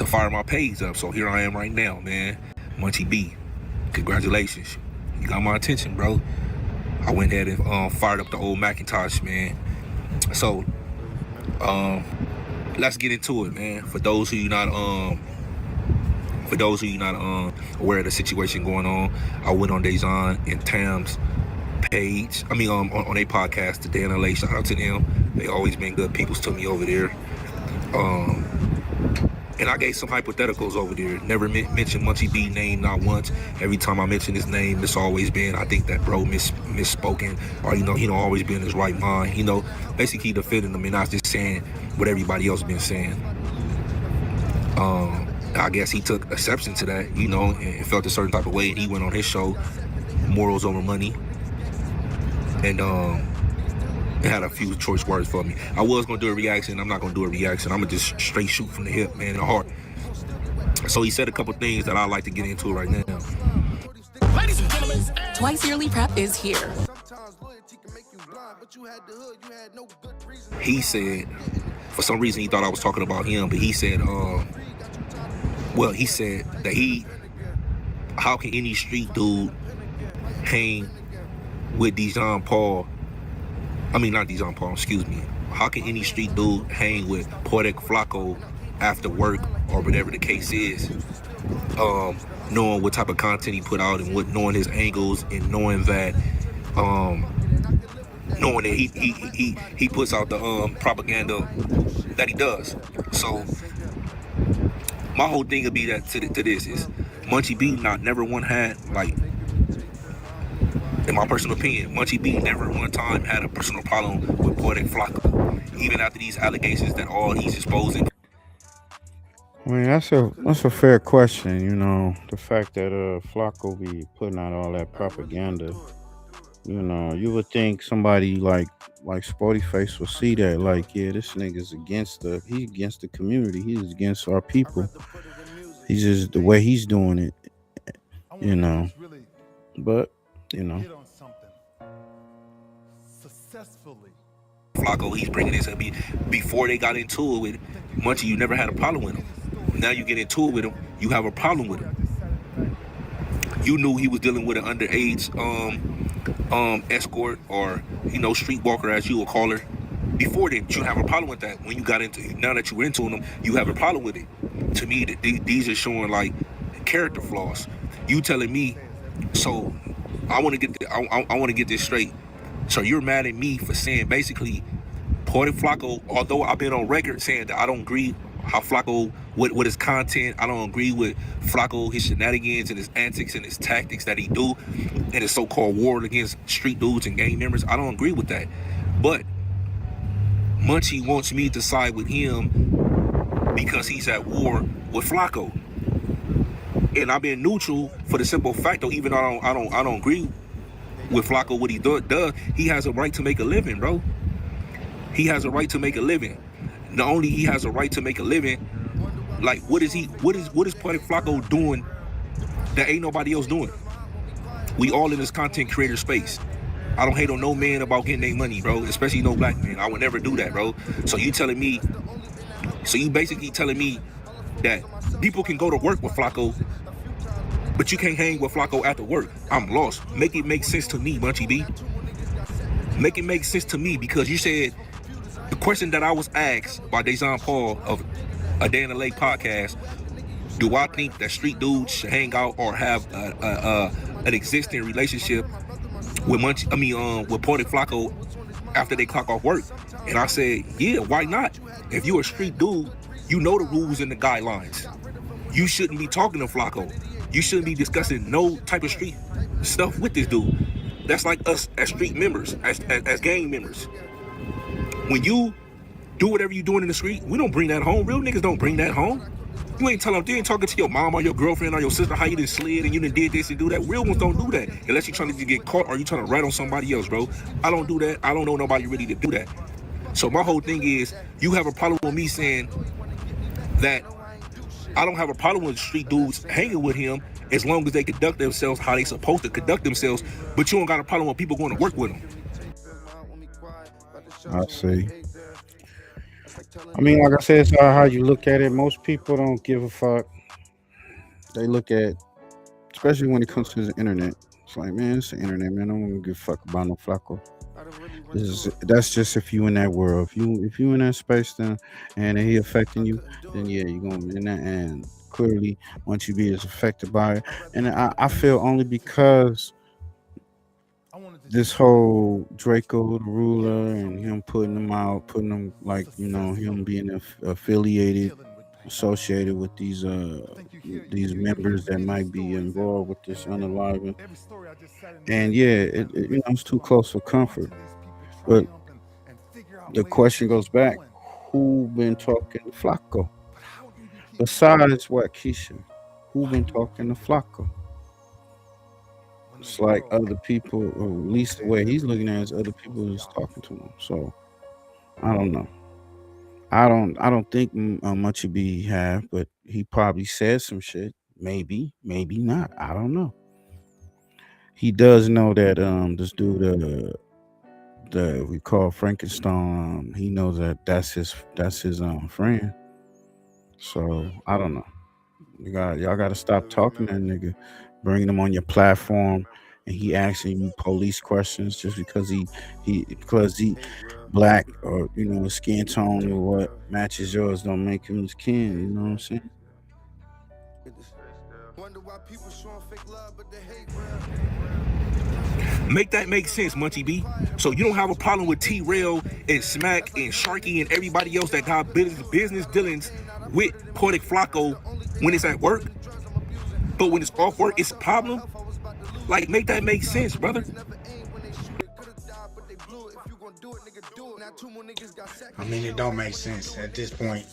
fire my page up. So here I am right now, man. Munchie B, congratulations. You got my attention, bro. I went ahead and fired up the old Macintosh, man. So let's get into it, man. For those who you not aware of the situation going on, I went on Dejan and Tam's page. I mean, on their podcast, the Dan and LA. Shout out to them. They always been good peoples to me over there. And I gave some hypotheticals over there. Never mentioned Munchie B name not once. Every time I mention his name, it's always been, I think that bro misspoken, or, you know, he don't always be in his right mind. You know, basically defending him and not just saying what everybody else been saying. I guess he took exception to that, you know, and felt a certain type of way. And he went on his show, Morals Over Money, and it had a few choice words for me. I was gonna do a reaction. I'm not gonna do a reaction. I'm gonna just straight shoot from the hip, man, in the heart. So he said a couple things that I'd like to get into right now. Ladies and gentlemen, Twice Yearly Prep is here. He said, for some reason he thought I was talking about him, but he said, he said that how can any street dude hang with Dejan Paul? I mean, not Dejan Paul, excuse me. How can any street dude hang with Poetic Flakko after work or whatever the case is? Knowing what type of content he put out and knowing his angles, and knowing that he puts out the propaganda that he does. So my whole thing would be that to this is Munchie B never one had, like, in my personal opinion, Munchie B never one time had a personal problem with Poetic Flakko, even after these allegations that all he's exposing. mean, that's a fair question. You know, the fact that Flakko be putting out all that propaganda. You know, you would think somebody like Sporty Face will see that, like, yeah, this nigga's he's against the community. He's against our people. He's just the way he's doing it, you know. But, you know. Flakko, he's bringing this up. Before they got into it with Munchie, you never had a problem with him. Now you get into it with him, you have a problem with him. You knew he was dealing with an underage escort, or streetwalker, as you would call her. Before then, you have a problem with that. When you got into, now that you were into him, you have a problem with it. To me, these are showing like character flaws. You telling me, so I want to get this straight. So you're mad at me for saying basically, Poetic Flakko, although I've been on record saying that I don't agree how Flakko with his content, I don't agree with Flakko, his shenanigans and his antics and his tactics that he do, and his so-called war against street dudes and gang members. I don't agree with that. But Munchie wants me to side with him because he's at war with Flakko. And I've been neutral for the simple fact, though, even though I don't agree with Flakko, what he does, he has a right to make a living, bro. He has a right to make a living. Not only he has a right to make a living, like what is Poetic Flakko doing that ain't nobody else doing? We all in this content creator space. I don't hate on no man about getting their money, bro, especially no black man. I would never do that, bro. So you basically telling me that people can go to work with Flakko, but you can't hang with Flakko after work. I'm lost. Make it make sense to me, Munchie B. Make it make sense to me, because you said the question that I was asked by Dejan Paul of A Day in the Lake podcast, do I think that street dudes should hang out or have an existing relationship with with Poetic Flakko after they clock off work? And I said, yeah, why not? If you're a street dude, you know the rules and the guidelines. You shouldn't be talking to Flakko. You shouldn't be discussing no type of street stuff with this dude. That's like us as street members, as gang members. When you do whatever you're doing in the street, we don't bring that home. Real niggas don't bring that home. You ain't telling them, you ain't talking to your mom or your girlfriend or your sister how you done slid and you done did this and do that. Real ones don't do that unless you're trying to get caught or you're trying to rat on somebody else, bro. I don't do that. I don't know nobody really to do that. So my whole thing is, you have a problem with me saying that I don't have a problem with street dudes hanging with him as long as they conduct themselves how they supposed to conduct themselves, but you don't got a problem with people going to work with them. I see. I mean, like I said, it's how you look at it. Most people don't give a fuck. They look at, especially when it comes to the internet. It's like, man, it's the internet, man. I don't give a fuck about no Flakko. That's just if you in that world. If you in that space, then and he affecting you, then yeah, you're gonna be in that. And clearly, once you be as affected by it, and I feel only because this whole DRAKO the ruler and him putting them like, him being affiliated, associated with these members that might be involved with this unaliving. And yeah, it's too close for comfort. But the question goes back: who been talking to Flakko? Besides what, Keisha? Who been talking to Flakko? It's like other people, or at least the way he's looking at it, is other people is talking to him. So I don't know. I don't think Munchie B have, but he probably said some shit. Maybe not. I don't know. He does know that this dude that we call Frankenstein, he knows that's his friend. So I don't know. Y'all gotta stop talking to that nigga, bringing him on your platform, and he asking you police questions just because he black, or his skin tone or what matches yours don't make him his kin. You know what I'm saying? Make that make sense, Munchie B. So you don't have a problem with T-Rail and Smack and Sharky and everybody else that got business dealings with Poetic Flakko when it's at work, but when it's off work, it's a problem? Like, make that make sense, brother. I mean, it don't make sense at this point.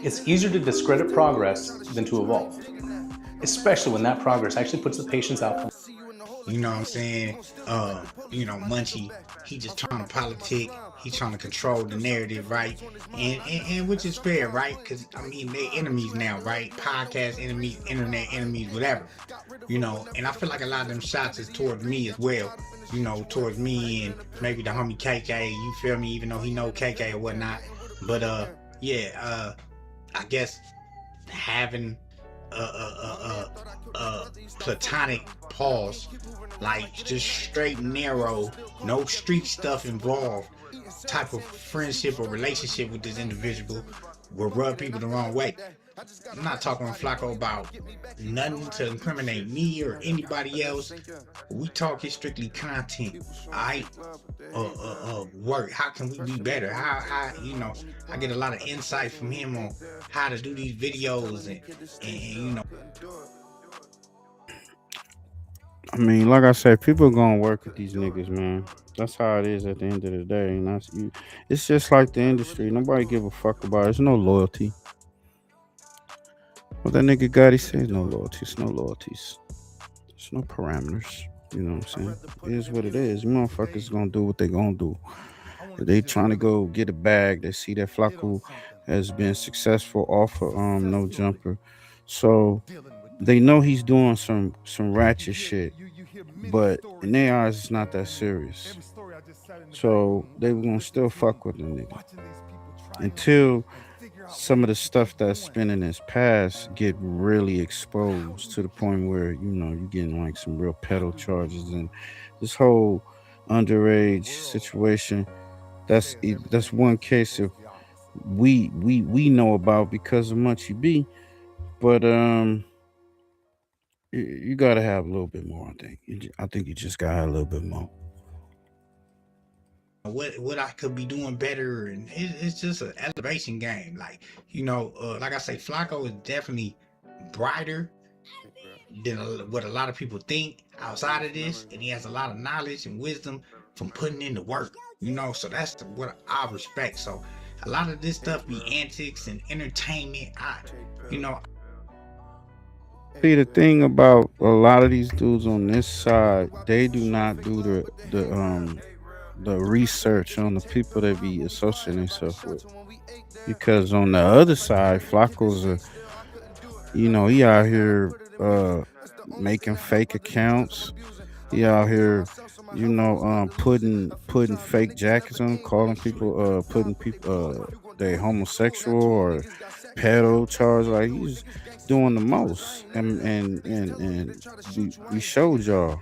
It's easier to discredit progress than to evolve, especially when that progress actually puts the patient's outcome. You know what I'm saying? You know, Munchie, he just trying to politic. He trying to control the narrative, right? And which is fair, right? Because, I mean, they enemies now, right? Podcast enemies, internet enemies, whatever. You know, and I feel like a lot of them shots is towards me as well. You know, towards me and maybe the homie KK, you feel me? Even though he know KK or whatnot. But, yeah, I guess having platonic pause, like just straight narrow, no street stuff involved type of friendship or relationship with this individual will rub people the wrong way. I'm not talking with Flakko about nothing to incriminate me or anybody else. We talking strictly content, alright? Work. How can we be better? How you know, I get a lot of insight from him on how to do these videos and you know. I mean, like I said, people gonna work with these niggas, man. That's how it is at the end of the day. And that's you. It's just like the industry. Nobody give a fuck about it. There's no loyalty. What that nigga Gotti said, no loyalties, no loyalties. There's no parameters. You know what I'm saying? It is what it is. Motherfuckers gonna do what they gonna do. If they trying to go get a bag, they see that Flakko has been successful off of No Jumper. So they know he's doing some ratchet shit. But in their eyes, it's not that serious. So they were gonna still fuck with the nigga until some of the stuff that's been in his past get really exposed to the point where, you know, you're getting like some real pedo charges and this whole underage situation. That's one case of we know about because of Munchie B, but you gotta have a little bit more. I think you just gotta have a little bit more. What I could be doing better, and it's just an elevation game. Like, you know, like I say, Flakko is definitely brighter than what a lot of people think outside of this, and he has a lot of knowledge and wisdom from putting in the work. You know, so that's what I respect. So a lot of this stuff be antics and entertainment. You know. See, the thing about a lot of these dudes on this side, they do not do the research on the people they be associating themselves with. Because on the other side, Flakko's you know, he out here making fake accounts. He out here, you know, putting fake jackets on, calling people, putting people they homosexual or pedo charge. Like, he's doing the most. And we showed y'all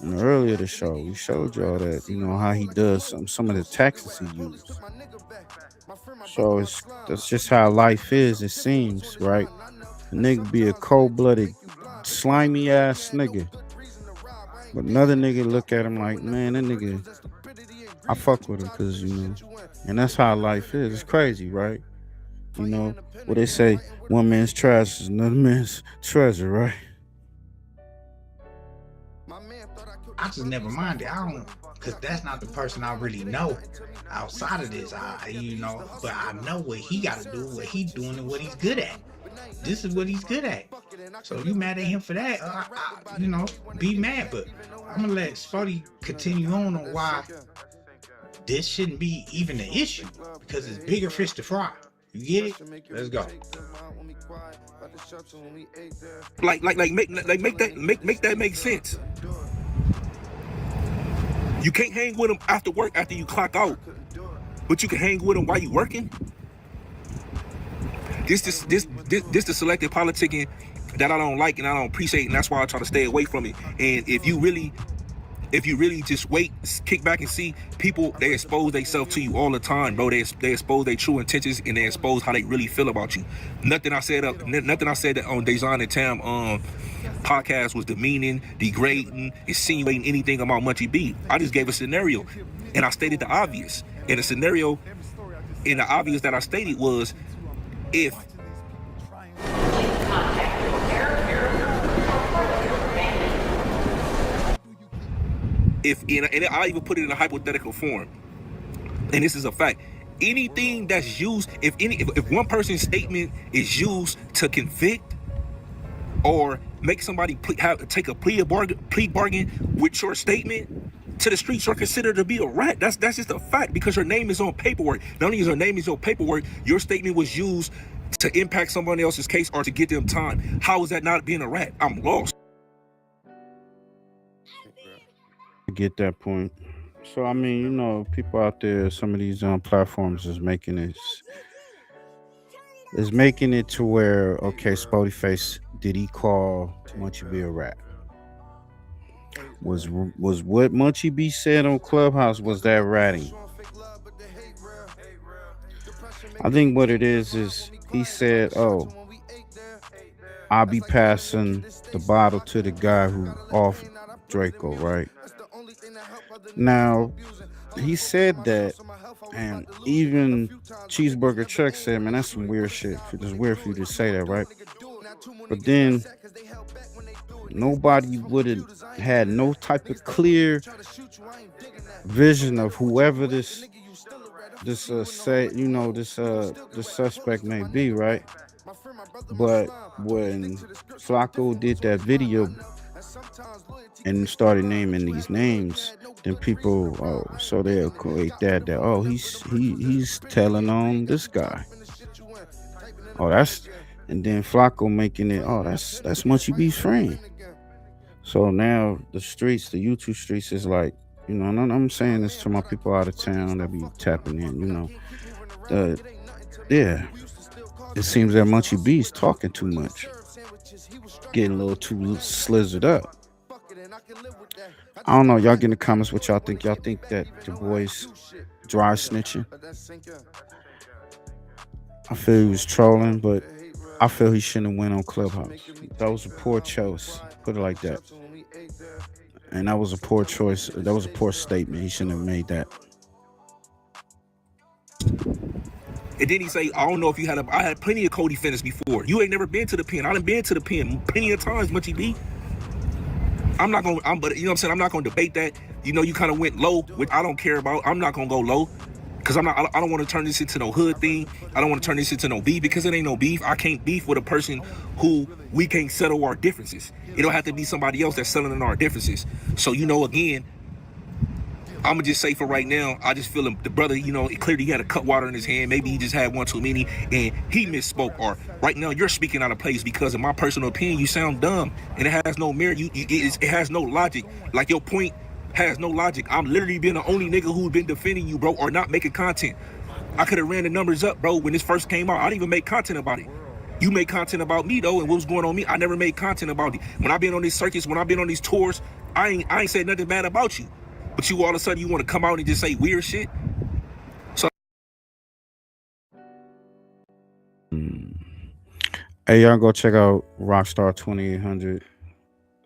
earlier the show. We showed y'all that, you know, how he does some of the tactics he used. So that's just how life is. It seems, right? A nigga be a cold-blooded, slimy ass nigga. But another nigga look at him like, man, that nigga, I fuck with him because, you know, and that's how life is. It's crazy, right? You know, what they say, one man's trash is another man's treasure, right? I just never minded. I don't, because that's not the person I really know outside of this. You know, but I know what he got to do, what he's doing, and what he's good at. This is what he's good at. So you mad at him for that? You know, be mad. But I'm gonna let Spotty continue on why this shouldn't be even an issue, because it's bigger fish to fry. You get it? Let's go. Make that make sense. You can't hang with them after work after you clock out, but you can hang with them while you working. This the selective politicking that I don't like and I don't appreciate, and that's why I try to stay away from it. And if you really just wait, kick back and see, people, they expose themselves to you all the time, bro. They expose their true intentions and they expose how they really feel about you. Nothing I said that on Dejan and Tam podcast was demeaning, degrading, insinuating anything about Munchie B. I just gave a scenario and I stated the obvious. And the scenario in the obvious that I stated was, if and I even put it in a hypothetical form, and this is a fact. Anything that's used, if one person's statement is used to convict or make somebody take a plea bargain with your statement to the streets, you're considered to be a rat. That's just a fact, because your name is on paperwork. Not only is your name is on paperwork, your statement was used to impact someone else's case or to get them time. How is that not being a rat? I'm lost. I get that point. So I mean, you know, people out there, some of these platforms is making it to where, okay, Spody Face, did he call Munchie B a rat? Was what Munchie B said on Clubhouse, was that ratting? I think what it is he said, oh, I'll be passing the bottle to the guy who off DRAKO, right? Now, he said that, and even Cheeseburger Chuck said, man, that's some weird shit. It's weird for you to say that, right? But then nobody would have had no type of clear vision of whoever this suspect may be, right? But when Flakko did that video and started naming these names, then people, so they equate that oh, he's telling on this guy. Oh, and then Flakko making it, oh, that's Munchie B's friend. So now the streets, the YouTube streets is like, you know, and I'm saying this to my people out of town that be tapping in, you know, yeah, it seems that Munchie B's talking too much, getting a little too slizzard up. I don't know, y'all get in the comments what y'all think. Y'all think that the boy's dry snitching? I feel he was trolling, but I feel he shouldn't have went on Clubhouse. That was a poor choice, put it like that. And that was a poor choice. That was a poor statement. He shouldn't have made that. And then he say, I don't know if you had I had plenty of co-defendants before. You ain't never been to the pen. I done been to the pen plenty of times, Munchie B. But you know what I'm saying? I'm not gonna debate that. You know, you kind of went low, which I don't care about. I'm not gonna go low, because I don't want to turn this into no hood thing. I don't want to turn this into no beef, because it ain't no beef. I can't beef with a person who we can't settle our differences. It don't have to be somebody else that's settling our differences. So, you know, again, I'm gonna just say for right now, I just feel the brother, you know, clearly he had a cut water in his hand. Maybe he just had one too many and he misspoke. Or right now you're speaking out of place, because in my personal opinion, you sound dumb and it has no merit. It has no logic. Like, your point has no logic. I'm literally been the only nigga who's been defending you, bro, or not making content. I could have ran the numbers up, bro, when this first came out. I didn't even make content about it. You made content about me, though, and what was going on me. I never made content about it. When I've been on these circuits, when I've been on these tours, I ain't said nothing bad about you. But you all of a sudden, you want to come out and just say weird shit? So, hey, y'all go check out Rockstar 2800.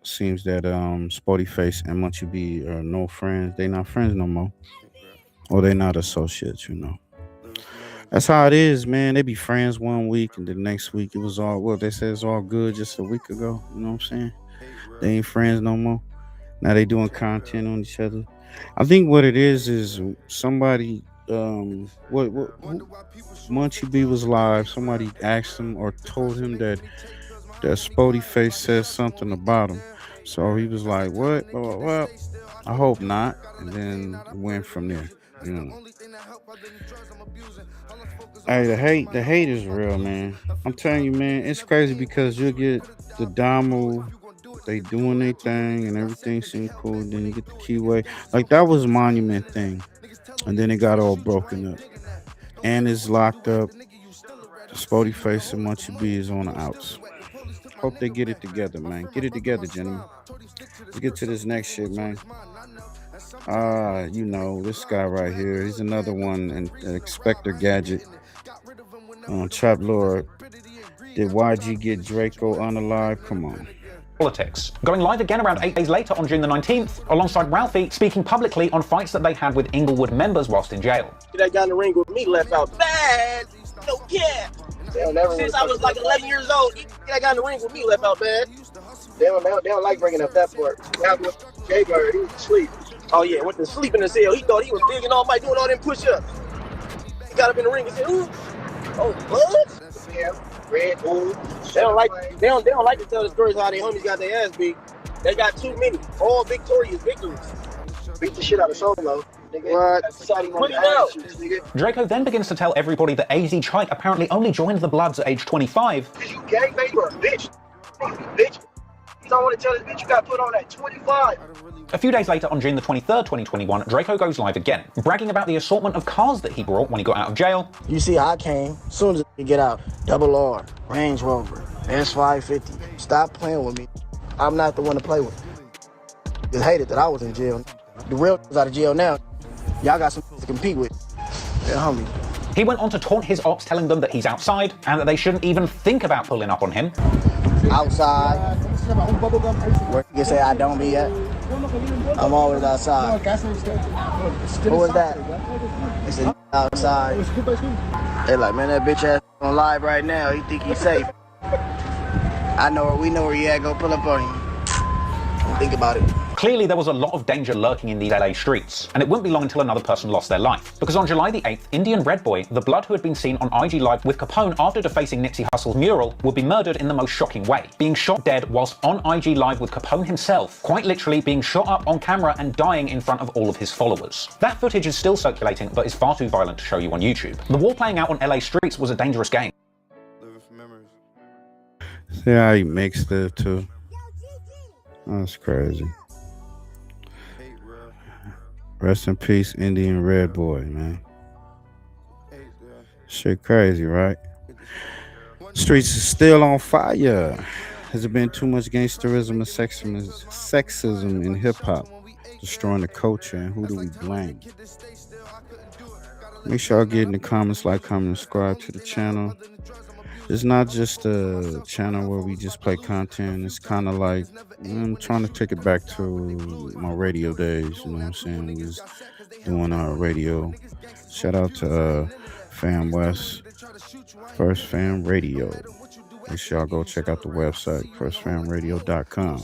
Seems that Spody Face and Munchie B are no friends. They not friends no more. Or they not associates, you know. That's how it is, man. They be friends one week and the next week it was all, well, they said it's all good just a week ago. You know what I'm saying? They ain't friends no more. Now they doing content on each other. I think what it is somebody, Munchie B was live. Somebody asked him or told him that Spody Face says something about him. So he was like, what? Well, I hope not. And then went from there, you know. Hey, the hate is real, man. I'm telling you, man, it's crazy, because you'll get the Damo, they doing their thing and everything seemed cool. Then you get the Keyway. Like, that was a monument thing. And then it got all broken up. And it's locked up. The Spody Face and Munchie B is on the outs. Hope they get it together, man. Get it together, gentlemen. Let's get to this next shit, man. You know, this guy right here. He's another one, and Inspector Gadget. Trap Lord. Did YG get DRAKO unalive? Come on. Politics. Going live again around 8 days later on June the 19th, alongside Ralphie speaking publicly on fights that they had with Inglewood members whilst in jail. That guy in the ring with me left out bad. No cap. Since I was like 11 years old, that guy in the ring with me left out bad. They don't like bringing up that part. That was Jay Bird, he was asleep. Oh yeah, went to sleep in the cell. He thought he was big and all might doing all them push-ups. He got up in the ring and said, "Ooh, oh what?" Yeah, Red Bull. They don't like to tell the stories how their homies got their ass beat. They got too many, all victorious victories. Beat the shit out of Solo. What? Put him out. DRAKO then begins to tell everybody that AZ Chike apparently only joined the Bloods at age 25. You gang baby or a bitch. Bitch. You don't want to tell this bitch you got put on at 25. A few days later, on June the 23rd, 2021, DRAKO goes live again, bragging about the assortment of cars that he brought when he got out of jail. You see how I came, as soon as you get out, Double R, Range Rover, S550. Stop playing with me. I'm not the one to play with. Just hated that I was in jail. The real is out of jail now. Y'all got some to compete with. Yeah, homie. He went on to taunt his ops, telling them that he's outside and that they shouldn't even think about pulling up on him. Outside. Where you say I don't be at? I'm always outside. Who was that? It's a outside. They like, man, that bitch ass on live right now. He think he's safe. We know where he at. Go pull up on him. Don't think about it. Clearly, there was a lot of danger lurking in these LA streets, and it wouldn't be long until another person lost their life. Because on July the 8th, Indian Red Boy, the Blood who had been seen on IG Live with Capone after defacing Nipsey Hussle's mural, would be murdered in the most shocking way, being shot dead whilst on IG Live with Capone himself, quite literally being shot up on camera and dying in front of all of his followers. That footage is still circulating, but is far too violent to show you on YouTube. The war playing out on LA streets was a dangerous game. See how he mixed it too. That's crazy. Rest in peace, Indian Red Boy, man. Shit crazy, right? Streets is still on fire. Has there been too much gangsterism and sexism in hip-hop, destroying the culture, and who do we blame? Make sure y'all get in the comments, like, comment, and subscribe to the channel. It's not just a channel where we just play content. It's kind of like, I'm trying to take it back to my radio days, you know what I'm saying? We was doing our radio. Shout out to Fam West, First Fam Radio. Make sure y'all go check out the website, firstfamradio.com.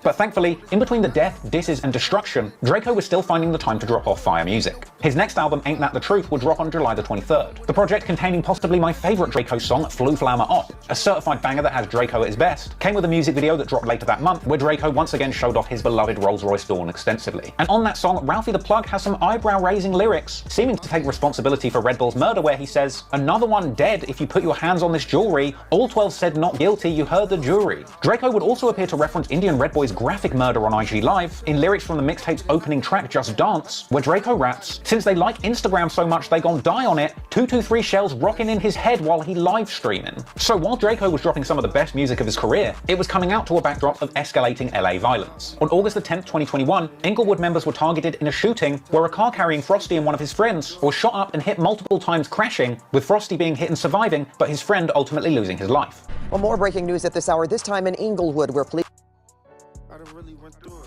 But thankfully, in between the death, disses, and destruction, DRAKO was still finding the time to drop off fire music. His next album, Ain't That the Truth, will drop on July the 23rd. The project, containing possibly my favourite DRAKO song, Flew Flammer Op, a certified banger that has DRAKO at his best, came with a music video that dropped later that month, where DRAKO once again showed off his beloved Rolls-Royce Dawn extensively. And on that song, Ralphie the Plug has some eyebrow-raising lyrics, seeming to take responsibility for Red Bull's murder, where he says, "Another one dead if you put your hands on this jewelry. All 12 said not guilty, you heard the jury." DRAKO would also appear to reference Indian Red Boy's graphic murder on IG Live in lyrics from the mixtape's opening track, Just Dance, where DRAKO raps, "Since they like Instagram so much they gon' die on it, 223 shells rocking in his head while he live streaming." So while DRAKO was dropping some of the best music of his career, it was coming out to a backdrop of escalating LA violence. On August the 10th, 2021, Inglewood members were targeted in a shooting where a car carrying Frosty and one of his friends was shot up and hit multiple times, crashing, with Frosty being hit and surviving, but his friend ultimately losing his life. Well, more breaking news at this hour, this time in Inglewood, where police...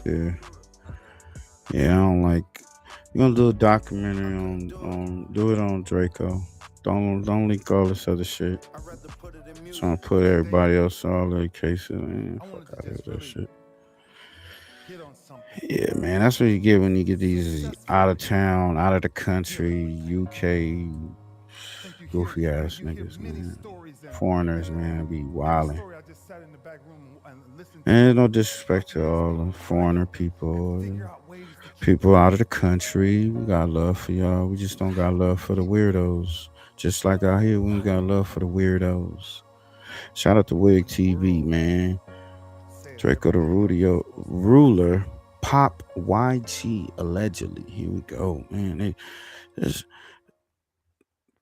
Yeah, I don't like... You're gonna do a documentary on do it on DRAKO. Don't leak all this other shit. Trying to put everybody else all their cases, man. Fuck out of that shit. Yeah, man, that's what you get when you get these out of town, out of the country, UK goofy ass niggas, man. Foreigners, man, be wildin'. And no disrespect to all the foreigner people, people out of the country. We got love for y'all. We just don't got love for the weirdos. Just like out here, we ain't got love for the weirdos. Shout out to Wig TV, man. DRAKO the ruler, Pop YG allegedly. Here we go, man. They just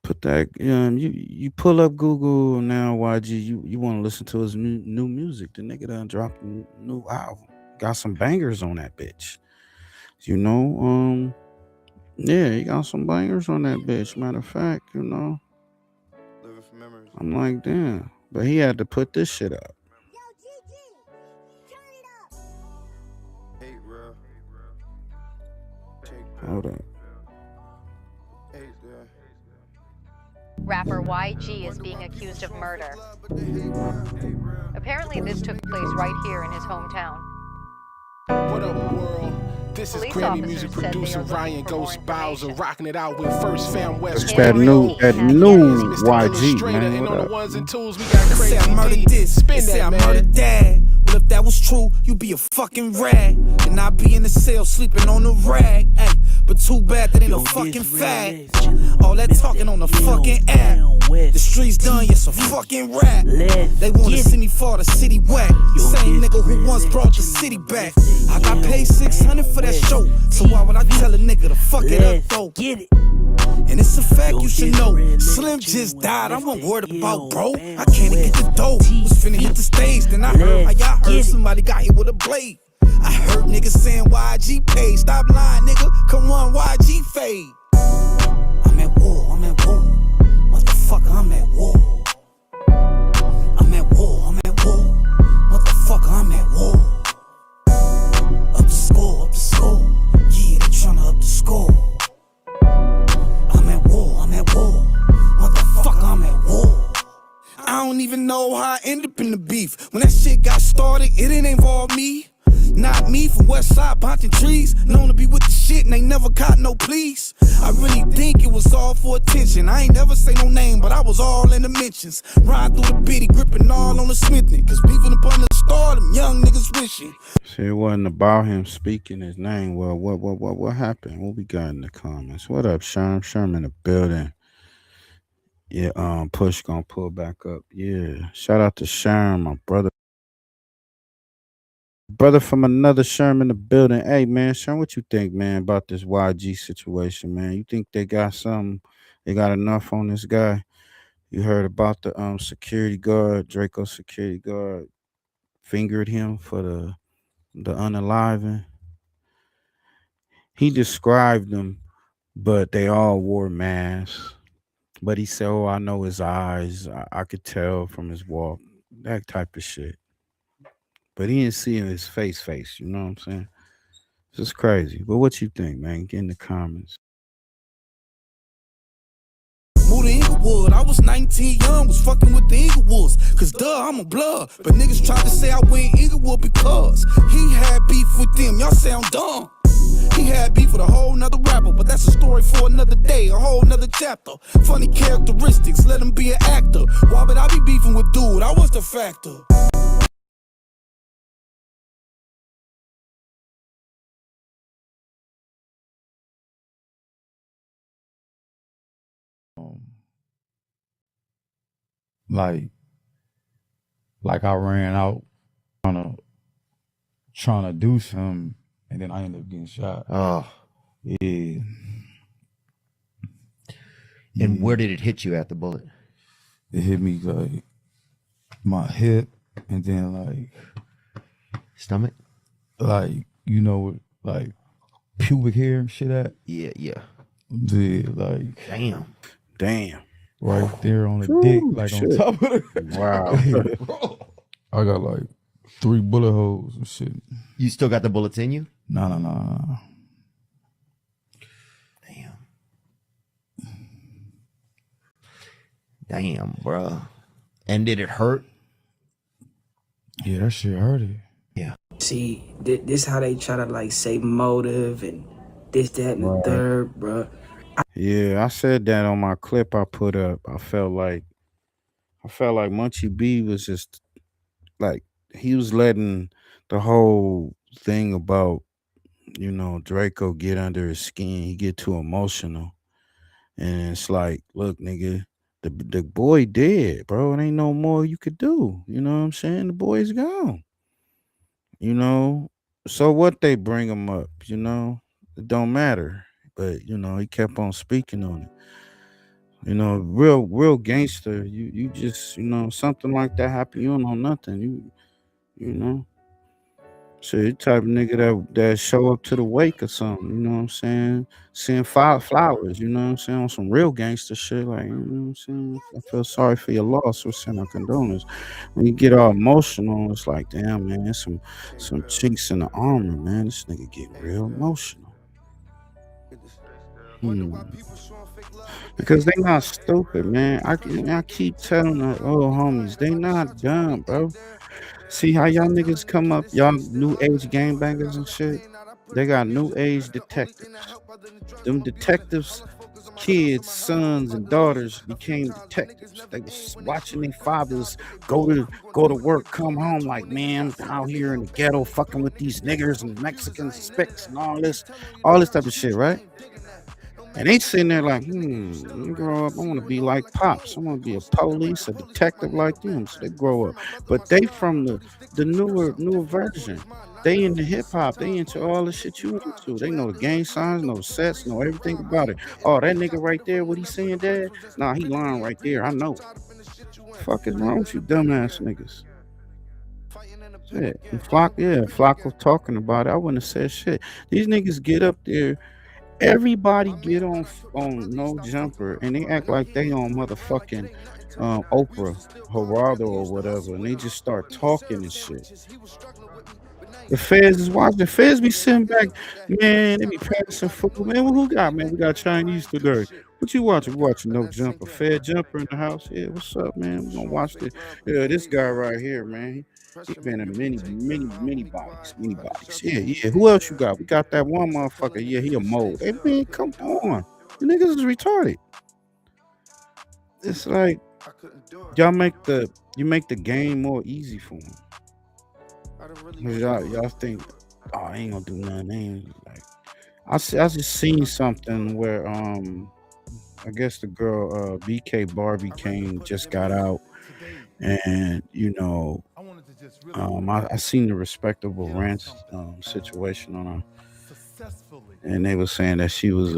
put that. You pull up Google now, YG. You want to listen to his new music? The nigga done dropped a new album. Got some bangers on that bitch. You know, yeah, he got some bangers on that bitch. Matter of fact, you know, I'm like, damn. But he had to put this shit up. Hold up. Rapper YG is being accused of murder. Apparently, this took place right here in his hometown. What up, world? This is Grammy music producer Ryan Ghost Bowser rocking it out with First Fam West. It's that new YG, man. And What on the up? ones and twos, we got crazy. I murdered this, Spin say I that, murdered man. dad. Well, if that was true, you'd be a fucking rag. And I'd be in the cell sleeping on a rag. Ay, but too bad that ain't a fucking fact. All that talking on the fucking app. The streets done, yes, a fucking rap. They wanna see me fall the city whack. Same nigga who once brought the city back. I got paid 600 for that show. So why would I tell a nigga to fuck it up though? Get it. And it's a fact you should know. Slim just died, I wasn't worried about bro. I can't get the dough. Was finna hit the stage, then I heard how y'all heard somebody got hit with a blade. I heard niggas saying YG paid. Stop lying, nigga. Come on, YG fade. I'm at war, I'm at war. Motherfucker, I'm at war. I'm at war, I'm at war. Motherfucker, I'm at war. Up the score, up the score. Yeah, they tryna up the score. I'm at war, I'm at war. Motherfucker, I'm at war. I don't even know how I ended up in the beef. When that shit got started, it didn't involve me. Not me from West Side, punching trees. Known to be with the shit and they never caught no pleas. I really think it was all for attention. I ain't never say no name, but I was all in the mentions. Ride through the bitty, gripping all on the smithing. Cause beefing upon the star, them young niggas wishing. See, it wasn't about him speaking his name. Well, what happened? What we got in the comments? What up, Sherm? Sherm in the building. Yeah, Push gonna pull back up. Yeah, shout out to Sherm, my brother. Brother from another Sherm in the building. Hey, man, Sherm, what you think, man, about this YG situation, man? You think they got something? They got enough on this guy? You heard about the security guard, DRAKO security guard, fingered him for the unaliving. He described them, but they all wore masks. But he said, "Oh, I know his eyes. I could tell from his walk." That type of shit. But he didn't see his face. You know what I'm saying? It's just crazy. But what you think, man? Get in the comments. Moved to Inglewood, I was 19 young, was fucking with the Inglewoods. Cause duh, I'm a blood. But niggas tried to say I went Inglewood because he had beef with them. Y'all sound dumb. He had beef with a whole nother rapper, but that's a story for another day, a whole nother chapter. Funny characteristics, let him be an actor. Why would I be beefing with dude? I was the factor. Like I ran out trying to do something, and then I ended up getting shot. Oh. Yeah. And where did it hit you at, the bullet? It hit me like my hip, and then like stomach, like like pubic hair and shit at. Yeah. Yeah, like damn. Right there on the dick, like shit. on top of it. Wow. I got like 3 bullet holes and shit. You still got the bullets in you? No. Damn, bro. And did it hurt? Yeah, that shit hurted. Yeah. See, this how they try to like say motive and this, that, and the third, bro. Yeah, I said that on my clip I put up. I felt like Munchie B was just like he was letting the whole thing about DRAKO get under his skin. He get too emotional, and it's like, look, nigga, the boy dead, bro. It ain't no more you could do. You know what I'm saying? The boy's gone. So what they bring him up? It don't matter. But he kept on speaking on it. Real gangster. You just something like that happen. You don't know nothing. So you type of nigga that show up to the wake or something. You know what I'm saying? Send flowers. You know what I'm saying? On some real gangster shit. Like you know what I'm saying? I feel sorry for your loss. We're sending our condolences. When you get all emotional, it's like, damn, man, some chinks in the armor, man. This nigga getting real emotional. Because they not stupid, man. I keep telling the old homies, they not dumb, bro. See how y'all niggas come up, y'all new age gangbangers and shit. They got new age detectives. Them detectives, kids, sons, and daughters became detectives. They was watching their fathers go to work, come home like, man, I'm out here in the ghetto fucking with these niggers and Mexican spicks and all this type of shit, right? And they sitting there like, you grow up, I want to be like Pops. I want to be a police, a detective like them. So they grow up. But they from the newer version. They into hip hop. They into all the shit you into. They know the gang signs, know the sets, know everything about it. Oh, that nigga right there, what he saying, Dad? Nah, he lying right there. I know. Fuck is wrong with you dumbass niggas? Shit. And Flakko talking about it. I wouldn't have said shit. These niggas get up there. Everybody get on No Jumper and they act like they on motherfucking Oprah, Geraldo or whatever, and they just start talking and shit. The feds is watching. The feds be sitting back, man. They be passing food, man. Who got, man? We got Chinese today. What you watching? We watching No Jumper. Fed Jumper in the house. Yeah, what's up, man? We gonna watch this. Yeah, this guy right here, man. He been in many bodies. Yeah. Who else you got? We got that one motherfucker. Yeah, he a mold. Hey, man, come on. The niggas is retarded. It's like you make the game more easy for them. Y'all think, oh, I ain't gonna do nothing. Like, I just seen something where I guess the girl BK Barbie Kane just got out, and you know. I seen the Respectable Ranch situation on her, and they were saying that she was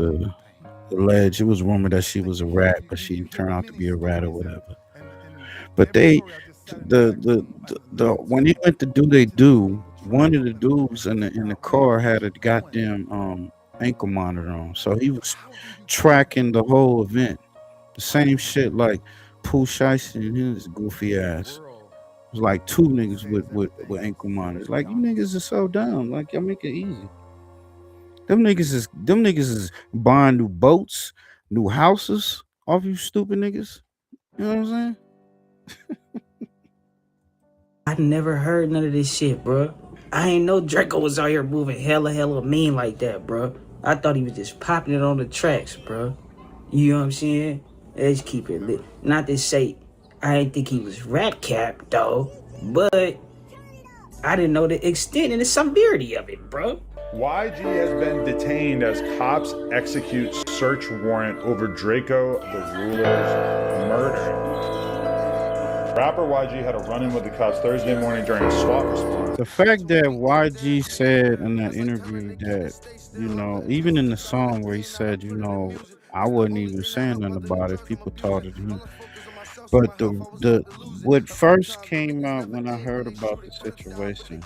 alleged. It was rumored that she was a rat, but she turned out to be a rat or whatever. But the when they went to do, one of the dudes in the car had a goddamn ankle monitor on, so he was tracking the whole event. The same shit like Pooh Shiesty and his goofy ass. It was like two niggas with ankle monitors. Like, you niggas are so dumb. Like, y'all make it easy. Them niggas is buying new boats, new houses off you stupid niggas. You know what I'm saying? I never heard none of this shit, bro. I ain't know DRAKO was out here moving hella mean like that, bro. I thought he was just popping it on the tracks, bro. You know what I'm saying? Let's keep it lit. Not to say I didn't think he was rat capped though, but I didn't know the extent and the severity of it, bro. YG has been detained as cops execute search warrant over DRAKO, the ruler's murder. Rapper YG had a run-in with the cops Thursday morning during a SWAT response. The fact that YG said in that interview that, you know, even in the song where he said, you know, I wasn't even saying nothing about it, people thought it him. But what first came out when I heard about the situation,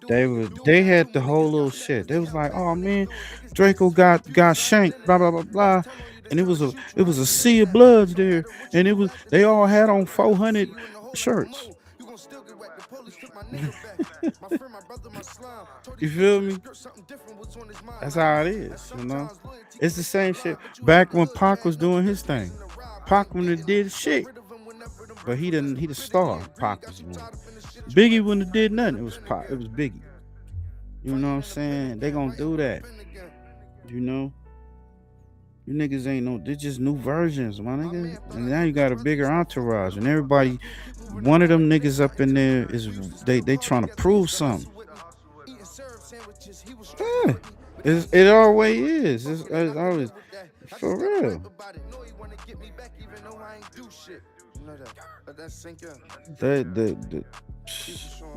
they had the whole little shit. They was like, oh man, DRAKO got shanked, blah blah blah blah, and it was a sea of bloods there, and they all had on 400 shirts. You feel me? That's how it is, you know. It's the same shit. Back when Pac was doing his thing, Pac wouldn't have did shit, but he the star. Pac was doing. Biggie wouldn't have did nothing. It was Pac. It was Biggie. You know what I'm saying? They gonna do that. You know. You niggas ain't no. They're just new versions, my nigga. And now you got a bigger entourage, and everybody. One of them niggas up in there is they trying to prove something. Yeah, it always is. It's always for real.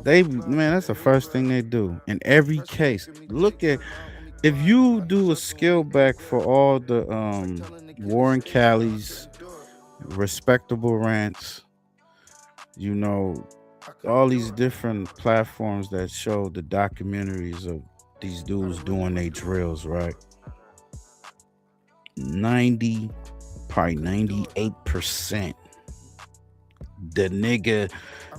They man, that's the first thing they do in every case. Look at if you do a skill back for all the Warren Callies, Respectable Rants, you know, all these different platforms that show the documentaries of these dudes doing their drills, right? 98%. The nigga,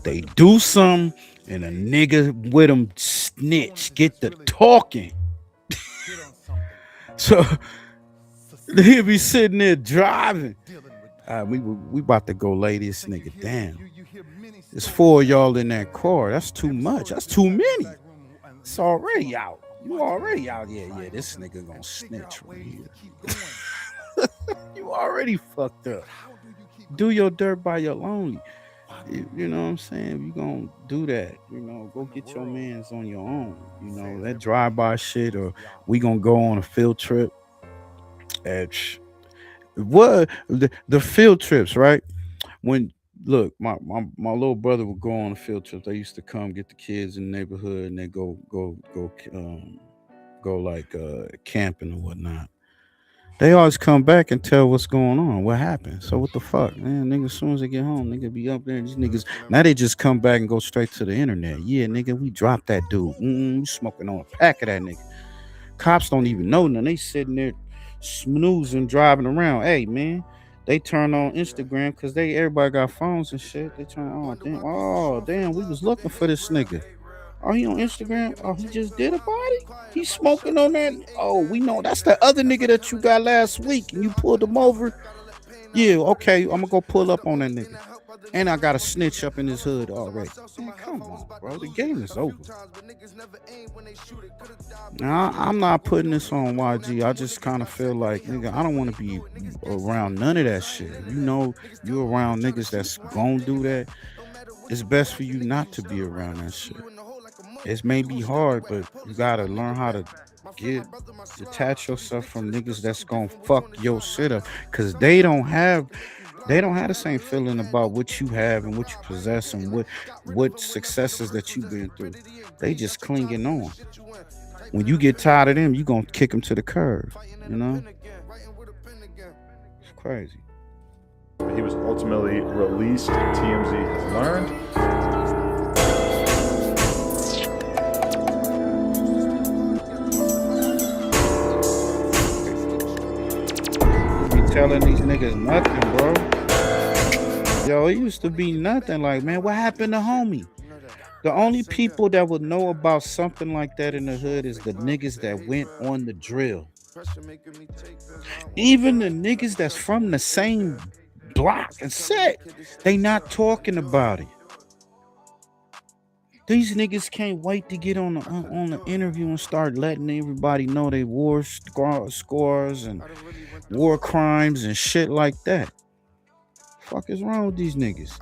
they do something and a nigga with them snitch, get the talking. So He'll be sitting there driving. We about to go lay this nigga down. There's 4 of y'all in that car. That's too much. That's too many. It's already out. You already out. Yeah, this nigga gonna snitch right here. You already fucked up. Do your dirt by your lonely. You know what I'm saying? You gonna do that, go get your mans on your own. That drive-by shit, or we gonna go on a field trip. What the field trips, right? When look, my little brother would go on a field trip. They used to come get the kids in the neighborhood, and they go like camping or whatnot. They always come back and tell what's going on, what happened. So what the fuck, man? Nigga, as soon as they get home, nigga be up there. These niggas now they just come back and go straight to the internet. Yeah, nigga, we dropped that dude. We smoking on a pack of that nigga. Cops don't even know nothing. They sitting there snoozing, driving around. Hey, man, they turn on Instagram because everybody got phones and shit. They turn, oh damn, we was looking for this nigga. Oh, he on Instagram? Oh, he just did a body? He smoking on that? Oh, we know that's the other nigga that you got last week and you pulled him over. Yeah, okay, I'm gonna go pull up on that nigga. And I got a snitch up in his hood already. Man, come on, bro. The game is over. Now, I'm not putting this on YG. I just kind of feel like, nigga, I don't want to be around none of that shit. You around niggas that's gonna do that, it's best for you not to be around that shit. It may be hard, but you gotta learn how to detach yourself from niggas that's gonna fuck your shit up, because they don't have the same feeling about what you have and what you possess and what successes that you've been through. They just clinging on. When you get tired of them, you gonna kick them to the curb. It's crazy. He was ultimately released, TMZ has learned. Telling these niggas nothing, bro. Yo, it used to be nothing. Like, man, what happened to homie? The only people that would know about something like that in the hood is the niggas that went on the drill. Even the niggas that's from the same block and set, they not talking about it. These niggas can't wait to get on the interview and start letting everybody know they war scores and war crimes and shit like that. Fuck is wrong with these niggas?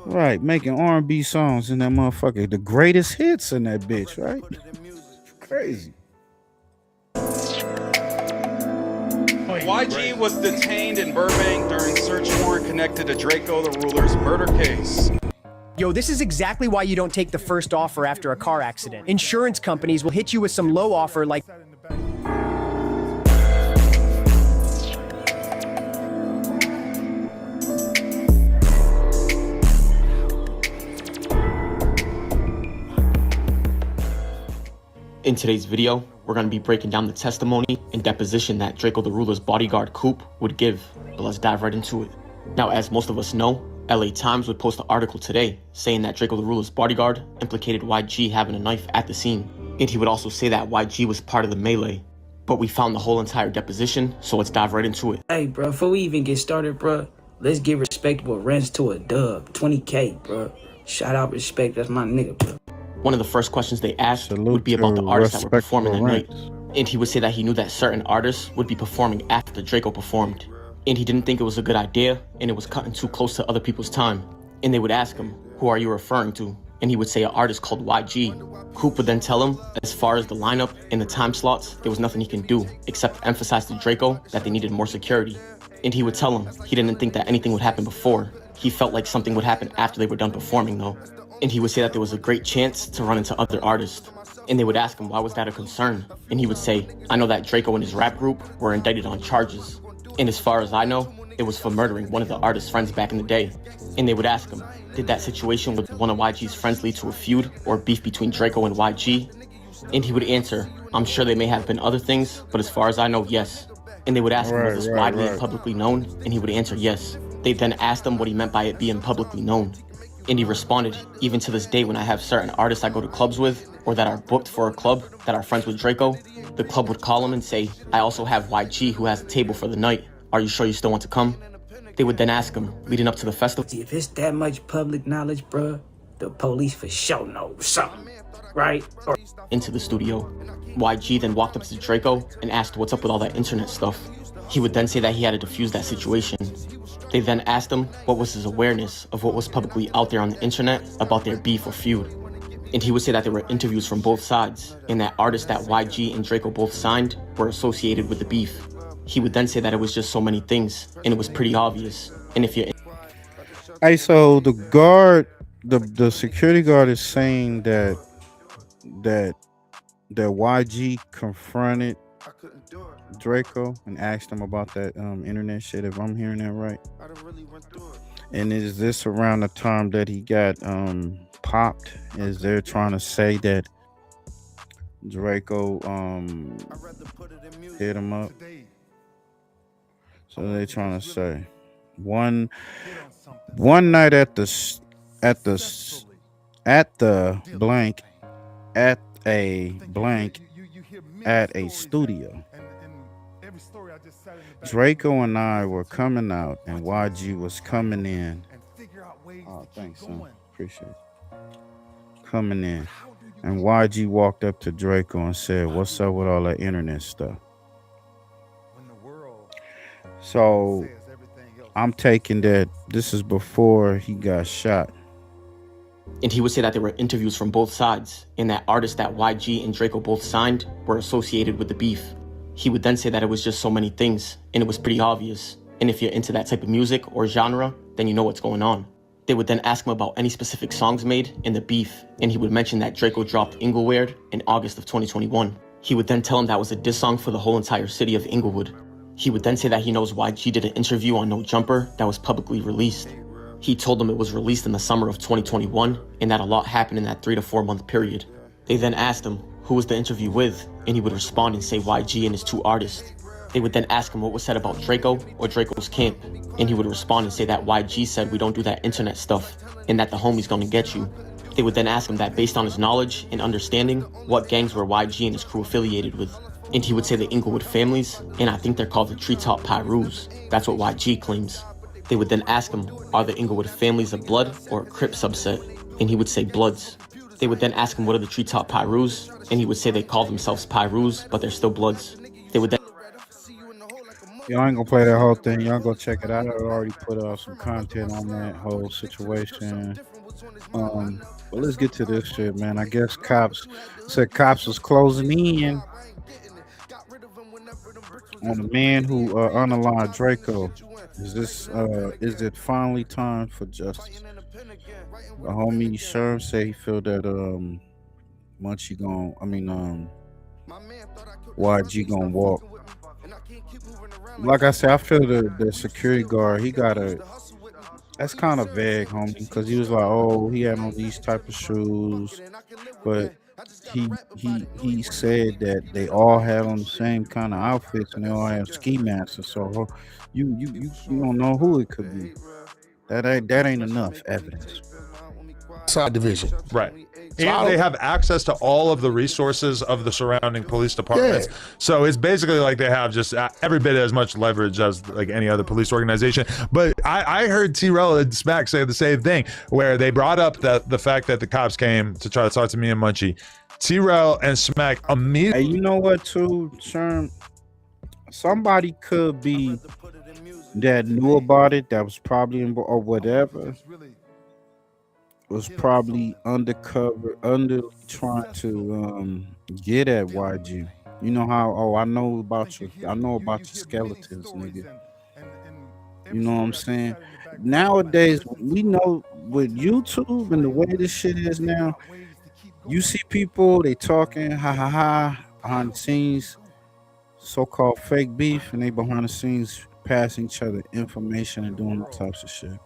Right, making R&B songs in that motherfucker, the greatest hits in that bitch, right? Crazy. YG was detained in Burbank during search warrant connected to DRAKO the Ruler's murder case. Yo, this is exactly why you don't take the first offer after a car accident. Insurance companies will hit you with some low offer like... In today's video, we're going to be breaking down the testimony and deposition that DRAKO the Ruler's bodyguard Keefe would give, but let's dive right into it. Now, as most of us know, LA Times would post an article today saying that DRAKO the Ruler's bodyguard implicated YG having a knife at the scene, and he would also say that YG was part of the melee. But we found the whole entire deposition, so let's dive right into it. Hey, bro, before we even get started, bro, let's give respectable rents to a dub, 20K, bro. Shout out, respect, that's my nigga, bro. One of the first questions they asked would be about the artists that were performing that night, and he would say that he knew that certain artists would be performing after DRAKO performed, and he didn't think it was a good idea, and it was cutting too close to other people's time. And they would ask him, who are you referring to? And he would say an artist called YG. Keefe would then tell him, as far as the lineup and the time slots, there was nothing he can do, except emphasize to DRAKO that they needed more security. And he would tell him he didn't think that anything would happen before. He felt like something would happen after they were done performing, though. And he would say that there was a great chance to run into other artists. And they would ask him, why was that a concern? And he would say, I know that DRAKO and his rap group were indicted on charges. And as far as I know, it was for murdering one of the artist's friends back in the day. And they would ask him, did that situation with one of YG's friends lead to a feud or beef between DRAKO and YG? And he would answer, I'm sure they may have been other things, but as far as I know, yes. And they would ask him, was this widely and publicly known? And he would answer, yes. They then asked him what he meant by it being publicly known. And he responded, even to this day when I have certain artists I go to clubs with, or that are booked for a club that are friends with Draco, the club would call him and say, I also have YG who has a table for the night. Are you sure you still want to come? They would then ask him, leading up to the festival. If it's that much public knowledge, bruh, the police for sure know something, right? Into the studio. YG then walked up to Draco and asked what's up with all that internet stuff. He would then say that he had to defuse that situation. They then asked him what was his awareness of what was publicly out there on the internet about their beef or feud. And he would say that there were interviews from both sides, and that artists that YG and Draco both signed were associated with the beef. He would then say that it was just so many things, and it was pretty obvious. And if you're... Hey, so the guard, the security guard is saying that YG confronted Draco and asked him about that internet shit, if I'm hearing that right. And is this around the time that he got popped? Is they're trying to say that Draco hit him up? So they're trying to say one night at a studio, Draco and I were coming out and YG was coming in. Oh, thanks, son. Appreciate it. Coming in. And YG walked up to Draco and said, what's up with all that internet stuff? So I'm taking that this is before he got shot. And he would say that there were interviews from both sides, and that artists that YG and Draco both signed were associated with the beef. He would then say that it was just so many things, and it was pretty obvious. And if you're into that type of music or genre, then you know what's going on. They would then ask him about any specific songs made in the beef, and he would mention that Draco dropped Inglewood in August of 2021. He would then tell him that was a diss song for the whole entire city of Inglewood. He would then say that he knows YG did an interview on No Jumper that was publicly released. He told them it was released in the summer of 2021 and that a lot happened in that 3 to 4 month period. They then asked him who was the interview with, and he would respond and say YG and his 2 artists. They would then ask him what was said about Draco or Draco's camp, and he would respond and say that YG said we don't do that internet stuff and that the homie's gonna get you. They would then ask him that based on his knowledge and understanding, what gangs were YG and his crew affiliated with. And he would say the Inglewood families, and I think they're called the Treetop Pyrus. That's what YG claims. They would then ask him, are the Inglewood families a blood or a Crip subset? And he would say bloods. They would then ask him what are the Treetop Pyrus, and he would say they call themselves Pyrus, but they're still bloods. They would then... Y'all ain't gonna play that whole thing. Y'all go check it out. I already put out some content on that whole situation. But let's get to this shit, man. I guess cops was closing in on the man who unaligned Draco. Is it finally time for justice? The homie Sherm say he feel that YG gonna walk. Like I said, I feel the security guard, that's kind of vague, homie, because he was like, oh, he had on these type of shoes, but he said that they all had on the same kind of outfits and they all have ski masks. So you don't know who it could be. That ain't enough evidence. Side division, right? And they have access to all of the resources of the surrounding police departments. Yeah. So it's basically like they have just every bit as much leverage as like any other police organization. But I heard T-Rell and Smack say the same thing, where they brought up the fact that the cops came to try to talk to me and Munchie. T-Rell and Smack immediately. Hey, you know what too, Sherm? Somebody could be that knew about it, that was probably in, or whatever, was probably undercover, trying to get at YG. You know how? I know about your skeletons, nigga. You know what I'm saying? Nowadays, we know with YouTube and the way this shit is now, you see people, they talking behind the scenes, so-called fake beef, and they behind the scenes passing each other information and doing all types of shit.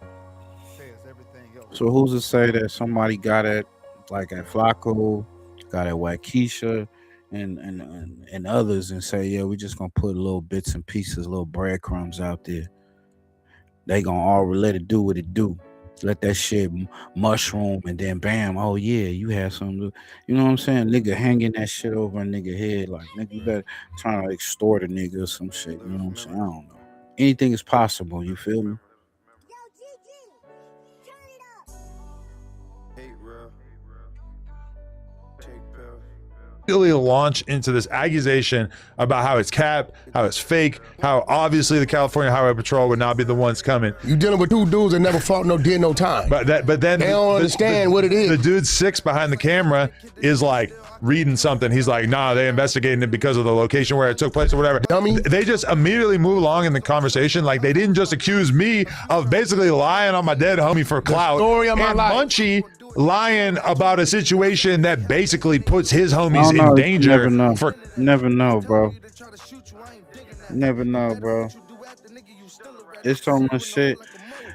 So who's to say that somebody got at Flakko, got at Waukesha, and others, and say, yeah, we just gonna put little bits and pieces, little breadcrumbs out there. They gonna all let it do what it do. let that shit mushroom, and then bam, oh yeah, you had something. You know what I'm saying? Nigga hanging that shit over a nigga head, like nigga, you better trying to extort a nigga or some shit. You know what I'm saying? I don't know. Anything is possible. You feel me? Really launch into this accusation about how it's cap, how it's fake, how obviously the California Highway Patrol would not be the ones coming. You dealing with two dudes that never fought, did no time. But then they don't understand what it is. The dude 6 behind the camera is like reading something. He's like, nah, they investigated it because of the location where it took place or whatever. Dummy. They just immediately move along in the conversation. Like they didn't just accuse me of basically lying on my dead homie for clout. The story of my life. Munchie lying about a situation that basically puts his homies in danger. Never know, bro. Never know, bro. It's so much shit.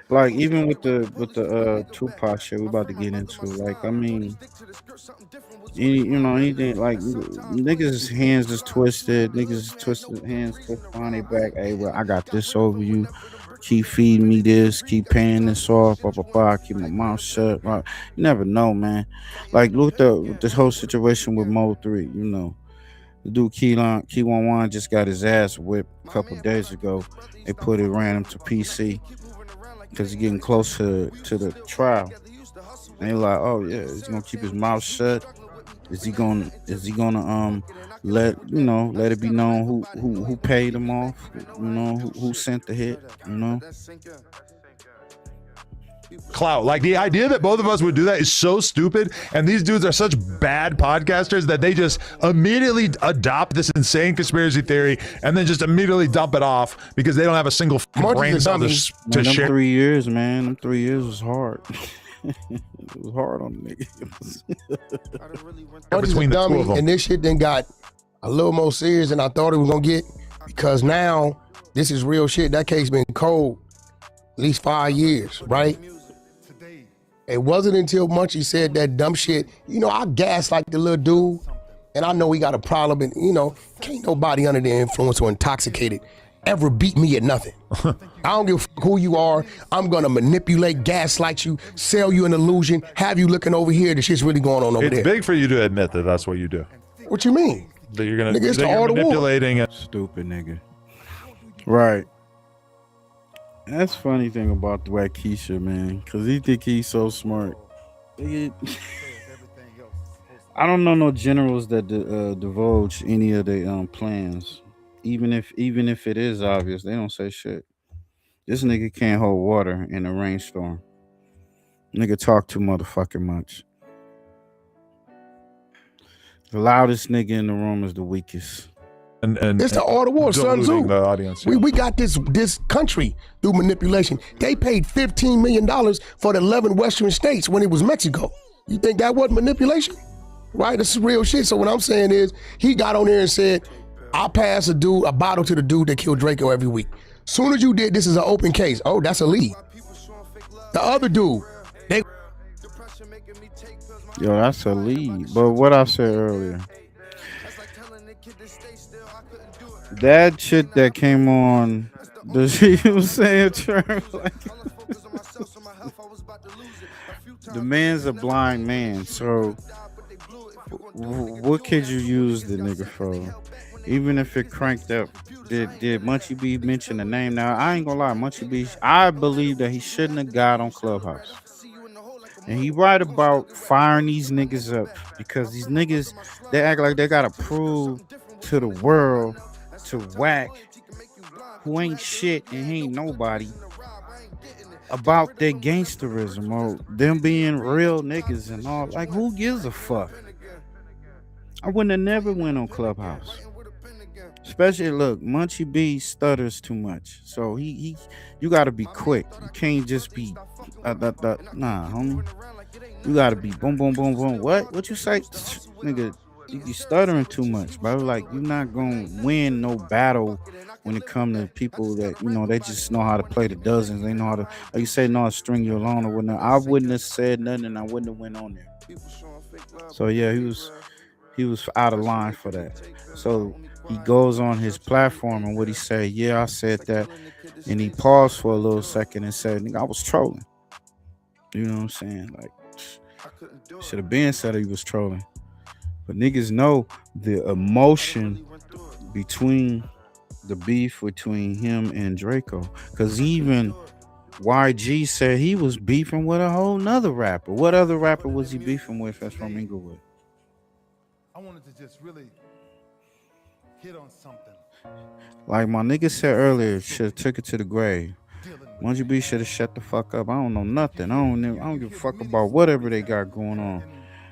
Like even with the Tupac shit we about to get into. Like I mean, anything like niggas' hands is twisted. Niggas twisted hands twisted behind their back. Hey, well, I got this over you. Keep feeding me this, keep paying this off, blah, blah, blah, keep my mouth shut. Blah. You never know, man. Like, look at this whole situation with Mo 3, you know. The dude, Key11, just got his ass whipped a couple days ago. They ran him to PC because he's getting close to the trial. And they like, oh, yeah, he's going to keep his mouth shut. Is he gonna let it be known who paid him off, you know, who sent the hit, you know? Clout. Like the idea that both of us would do that is so stupid, and these dudes are such bad podcasters that they just immediately adopt this insane conspiracy theory and then just immediately dump it off because they don't have a single brain cell to share. 3 years, man. Them 3 years was hard. It was hard on the niggas. Between the two of them. And this shit then got a little more serious than I thought it was gonna get, because now this is real shit. That case been cold at least 5 years, right? It wasn't until Munchie said that dumb shit. You know, I gaslight the little dude, and I know he got a problem, and you know, can't nobody under the influence or intoxicated ever beat me at nothing. I don't give a fuck who you are. I'm gonna manipulate, gaslight you, sell you an illusion, have you looking over here. The shit's really going on over there. It's big for you to admit that that's what you do. What you mean? That you're gonna Nigga, it's the that you're art of war. manipulating it. Stupid nigga. Right. That's funny thing about the white Keisha, man, because he think he's so smart. I don't know no generals that divulge any of their plans. Even if it is obvious, they don't say shit. This nigga can't hold water in a rainstorm. Nigga talk too motherfucking much. The loudest nigga in the room is the weakest. And it's the art of war, Sun Tzu. The audience. We got this country through manipulation. They paid $15 million for the 11 Western states when it was Mexico. You think that wasn't manipulation? Right? This is real shit. So what I'm saying is, he got on there and said, I'll pass a bottle to the dude that killed DRAKO every week. Soon as you did, this is an open case. Oh, that's a lead. The other dude, Yo, that's a lead. But what I said earlier, that shit that came on, you was saying, like, the man's a blind man. So what could you use the nigga for? Even if it cranked up, did Munchie B mention the name? Now, I ain't gonna lie, Munchie B, I believe that he shouldn't have got on Clubhouse. And he right about firing these niggas up because these niggas, they act like they gotta prove to the world, to Whack, who ain't shit and he ain't nobody, about their gangsterism or them being real niggas and all. Like, who gives a fuck? I wouldn't have never went on Clubhouse. Especially, look, Munchie B stutters too much. So you gotta be quick. You can't just be nah, homie. You gotta be boom, boom, boom, boom. What you say? Nigga, you stuttering too much, bro. Like, you're not gonna win no battle when it comes to people that, you know, they just know how to play the dozens. They know how to, like you say, know how to string you along or whatnot. I wouldn't have said nothing and I wouldn't have went on there. So yeah, he was out of line for that. So he goes on his platform and what he say, yeah, I said that. And he paused for a little second and said, nigga, I was trolling. You know what I'm saying? Like, should have been said he was trolling. But niggas know the emotion between the beef between him and Draco. Because even YG said he was beefing with a whole nother rapper. What other rapper was he beefing with that's from Inglewood? I wanted to just really hit on something. Like my nigga said earlier, should have took it to the grave. Munchie B should have shut the fuck up. I don't know nothing. I don't give a fuck about whatever they got going on.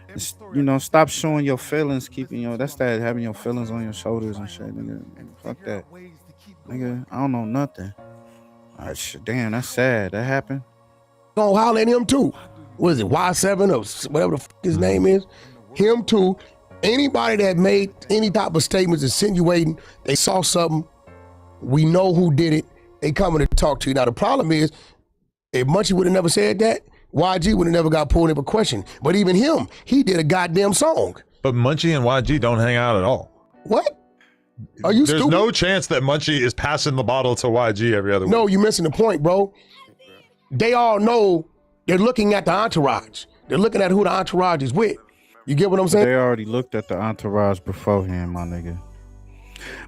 It's, you know, stop showing your feelings, keeping your that's that having your feelings on your shoulders and shit, nigga. Fuck that. Nigga, I don't know nothing. Damn, that's sad. That happened. Gonna holler at him too. What is it, Y7 or whatever the fuck his name is? Him too. Anybody that made any type of statements insinuating they saw something, we know who did it. They coming to talk to you. Now the problem is, if Munchie would have never said that, YG would have never got pulled in for question. But even him, he did a goddamn song. But Munchie and YG don't hang out at all. What? Are you There's stupid? no chance that Munchie is passing the bottle to YG every other week. No, you're missing the point, bro. They all know they're looking at the entourage. They're looking at who the entourage is with. You get what I'm saying? They already looked at the entourage beforehand, my nigga.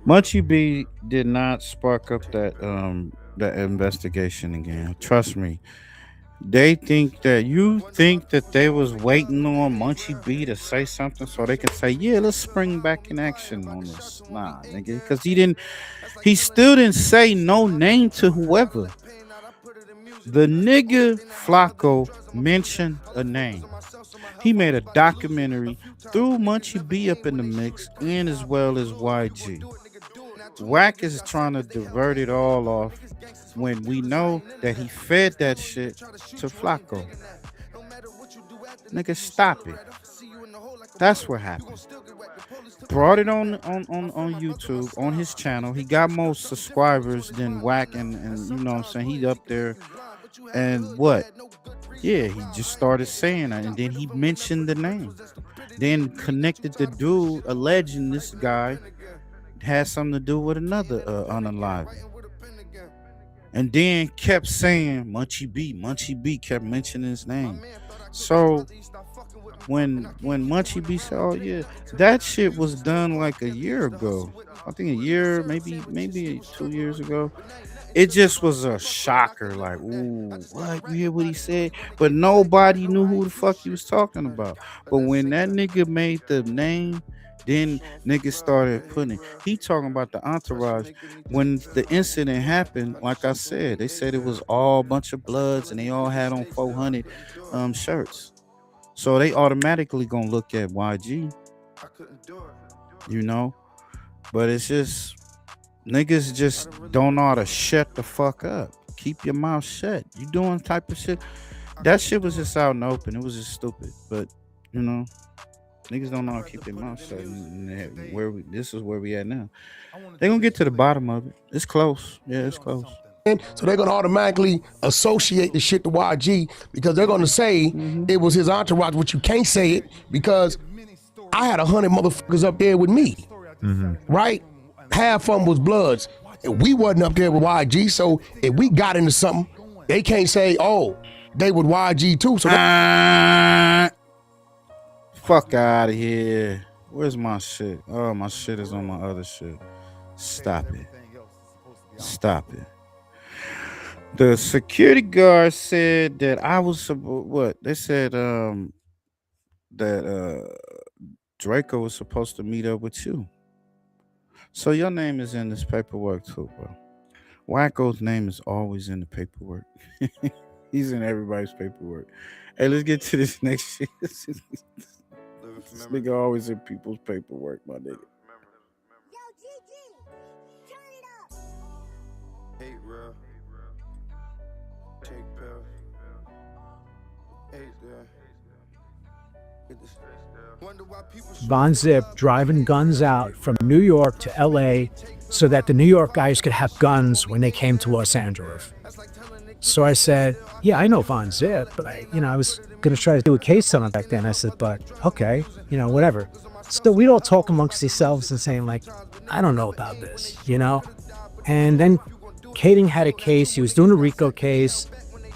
Munchie B did not spark up that investigation again. Trust me. They think that they was waiting on Munchie B to say something so they can say, yeah, let's spring back in action on this. Nah, nigga, because he still didn't say no name to whoever. The nigga Flakko mentioned a name. He made a documentary, threw Munchie B up in the mix, and as well as YG. Wack is trying to divert it all off when we know that he fed that shit to Flakko. Nigga, stop it. That's what happened. Brought it on YouTube, on his channel. He got more subscribers than Wack, and you know what I'm saying? He up there. And what? Yeah, he just started saying that, and then he mentioned the name. Then connected the dude, alleging this guy had something to do with another unaliving. And then kept saying Munchie B, kept mentioning his name. So when Munchie B said, oh yeah, that shit was done like a year ago. I think a year, maybe 2 years ago. It just was a shocker, like, ooh, what? You hear what he said? But nobody knew who the fuck he was talking about. But when that nigga made the name, then niggas started putting it. He talking about the entourage. When the incident happened, like I said, they said it was all a bunch of Bloods and they all had on 400 shirts. So they automatically gonna look at YG, you know? But it's just, niggas just don't know how to shut the fuck up. Keep your mouth shut. You doing type of shit. That shit was just out in the open. It was just stupid. But, you know, niggas don't know how to keep their mouth shut. And this is where we at now. They gonna get to the bottom of it. It's close. Yeah, it's close. So they're gonna automatically associate the shit to YG because they're gonna say it was his entourage, which you can't say it because I had 100 motherfuckers up there with me, right? Half of them was Bloods. And we wasn't up there with YG, so if we got into something, they can't say, oh, they with YG too. So fuck out of here. Where's my shit? Oh, my shit is on my other shit. Stop it. Stop it. The security guard said that I was what? They said that Draco was supposed to meet up with you. So your name is in this paperwork too, bro. Wacko's name is always in the paperwork. He's in everybody's paperwork. Hey, let's get to this next shit. This nigga always in people's paperwork, my nigga. Hey, bro. Take pill. Hey, there. Von Zip driving guns out from New York to LA so that the New York guys could have guns when they came to Los Angeles. So I said, yeah, I know Von Zip, but I was going to try to do a case on it back then. I said, but okay, whatever. So we'd all talk amongst ourselves and saying like, I don't know about this, And then Kading had a case. He was doing a RICO case.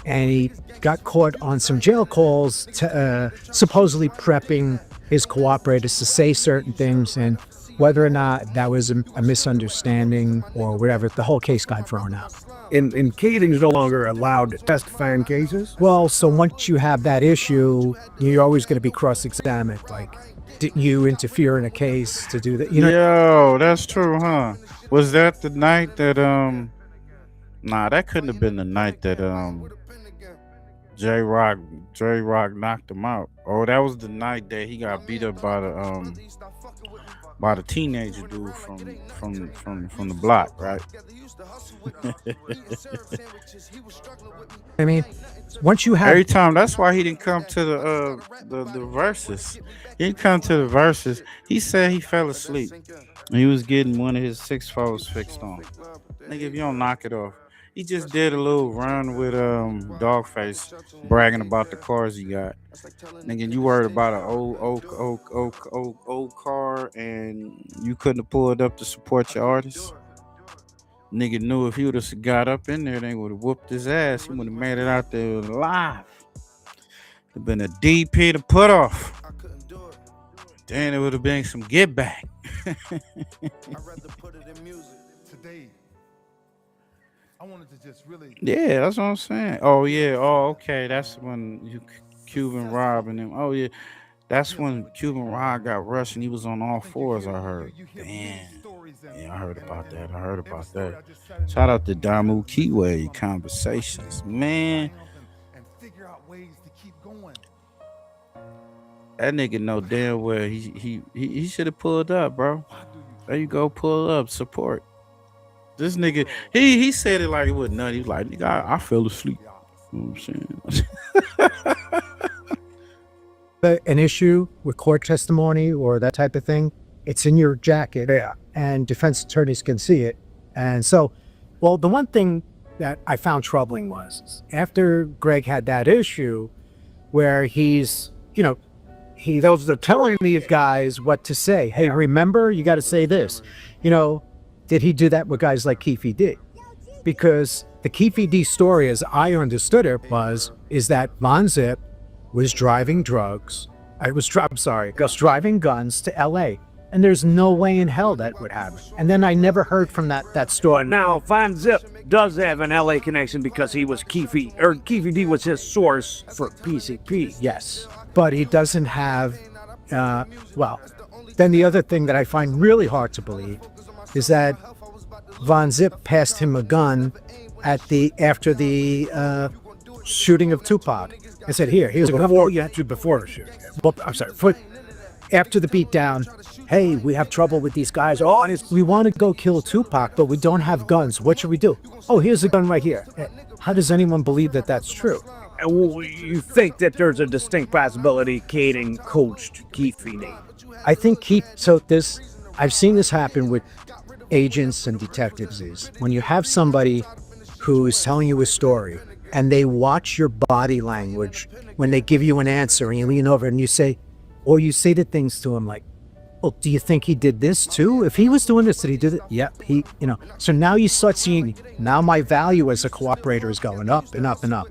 and he got caught on some jail calls to, supposedly prepping his cooperators to say certain things, and whether or not that was a misunderstanding or whatever, the whole case got thrown out. And Keating's no longer allowed to testify in cases? Well, so once you have that issue, you're always going to be cross-examined. Like, did you interfere in a case to do that? You know? Yo, that's true, huh? Was that the night that Nah, that couldn't have been the night that J Rock knocked him out. Oh, that was the night that he got beat up by the teenager dude from the block, right? I mean, once you have every time, that's why he didn't come to the verses. He didn't come to the verses. He said he fell asleep. He was getting one of his 6-4s fixed on. Nigga, if you don't knock it off. He just did a little run with Dogface, bragging about the cars he got. Nigga, you worried about an old car and you couldn't have pulled up to support your artist? Nigga knew if he would have got up in there, they would have whooped his ass. He would have made it out there alive. It'd been a DP to put off. Then it would have been some get back. I wanted to just really. Yeah, that's what I'm saying. Oh yeah. Oh okay. That's when Cuban Rob and them. Oh yeah. That's when Cuban Rob got rushed and he was on all fours. I heard. Damn. Yeah, I heard about that. Shout out to Damu Keyway Conversations, man. That nigga know damn well he should have pulled up, bro. There you go, pull up, support. This nigga, he said it like it wasn't nothing. He was like, nigga, I fell asleep. You know what I'm saying? An issue with court testimony or that type of thing, it's in your jacket, and defense attorneys can see it. And so, well, the one thing that I found troubling was after Greg had that issue where he's, those are telling these guys what to say. Hey, remember, you got to say this. Did he do that with guys like Keefe did? Because the Keefe D story, as I understood it, is that Von Zip was driving driving guns to LA. And there's no way in hell that would happen. And then I never heard from that story. Now, Von Zip does have an LA connection because he was Keefe D was his source for PCP. Yes, but he doesn't have, then the other thing that I find really hard to believe is that Von Zip passed him a gun after the shooting of Tupac. I said, here's before the shooting. Well, I'm sorry, after the beatdown. Hey, we have trouble with these guys. Oh, we want to go kill Tupac, but we don't have guns. What should we do? Oh, here's a gun right here. How does anyone believe that that's true? Well, you think that there's a distinct possibility Keating coached Keefe? I think I've seen this happen with agents and detectives is when you have somebody who's telling you a story and they watch your body language when they give you an answer and you lean over and you say the things to him like, well, do you think he did this too? If he was doing this, did he do that? Yep, so now you start seeing, now my value as a cooperator is going up and up and up.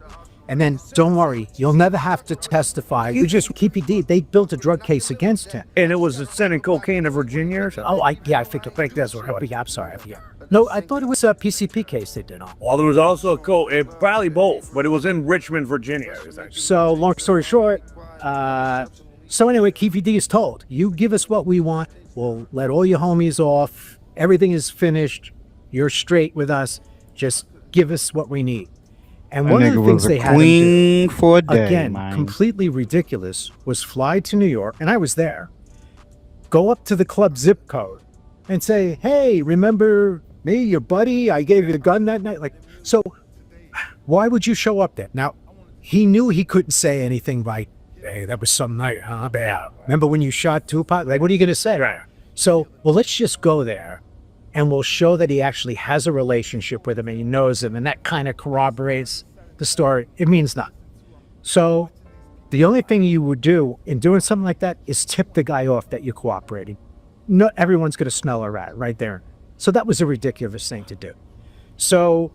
And then don't worry, you'll never have to testify. You just they built a drug case against him. And it was sending cocaine to Virginia or something? Oh, I think that's what happened. I'm sorry, I forget. No, I thought it was a PCP case they did on. Well, there was also probably both, but it was in Richmond, Virginia. So, long story short, so anyway, Keefe D is told, you give us what we want, we'll let all your homies off, everything is finished, you're straight with us, just give us what we need. And one of the things they had him do, for a day, again, man. Completely ridiculous, was fly to New York, and I was there, go up to the club zip code, and say, hey, remember me, your buddy, I gave you the gun that night? So why would you show up there? Now, he knew he couldn't say anything right. Hey, that was some night, huh? Yeah. Remember when you shot Tupac? What are you going to say? Right. So, let's just go there and we'll show that he actually has a relationship with him and he knows him, and that kind of corroborates the story. It means nothing. So, the only thing you would do in doing something like that is tip the guy off that you're cooperating. Not everyone's going to smell a rat right there. So, that was a ridiculous thing to do. So,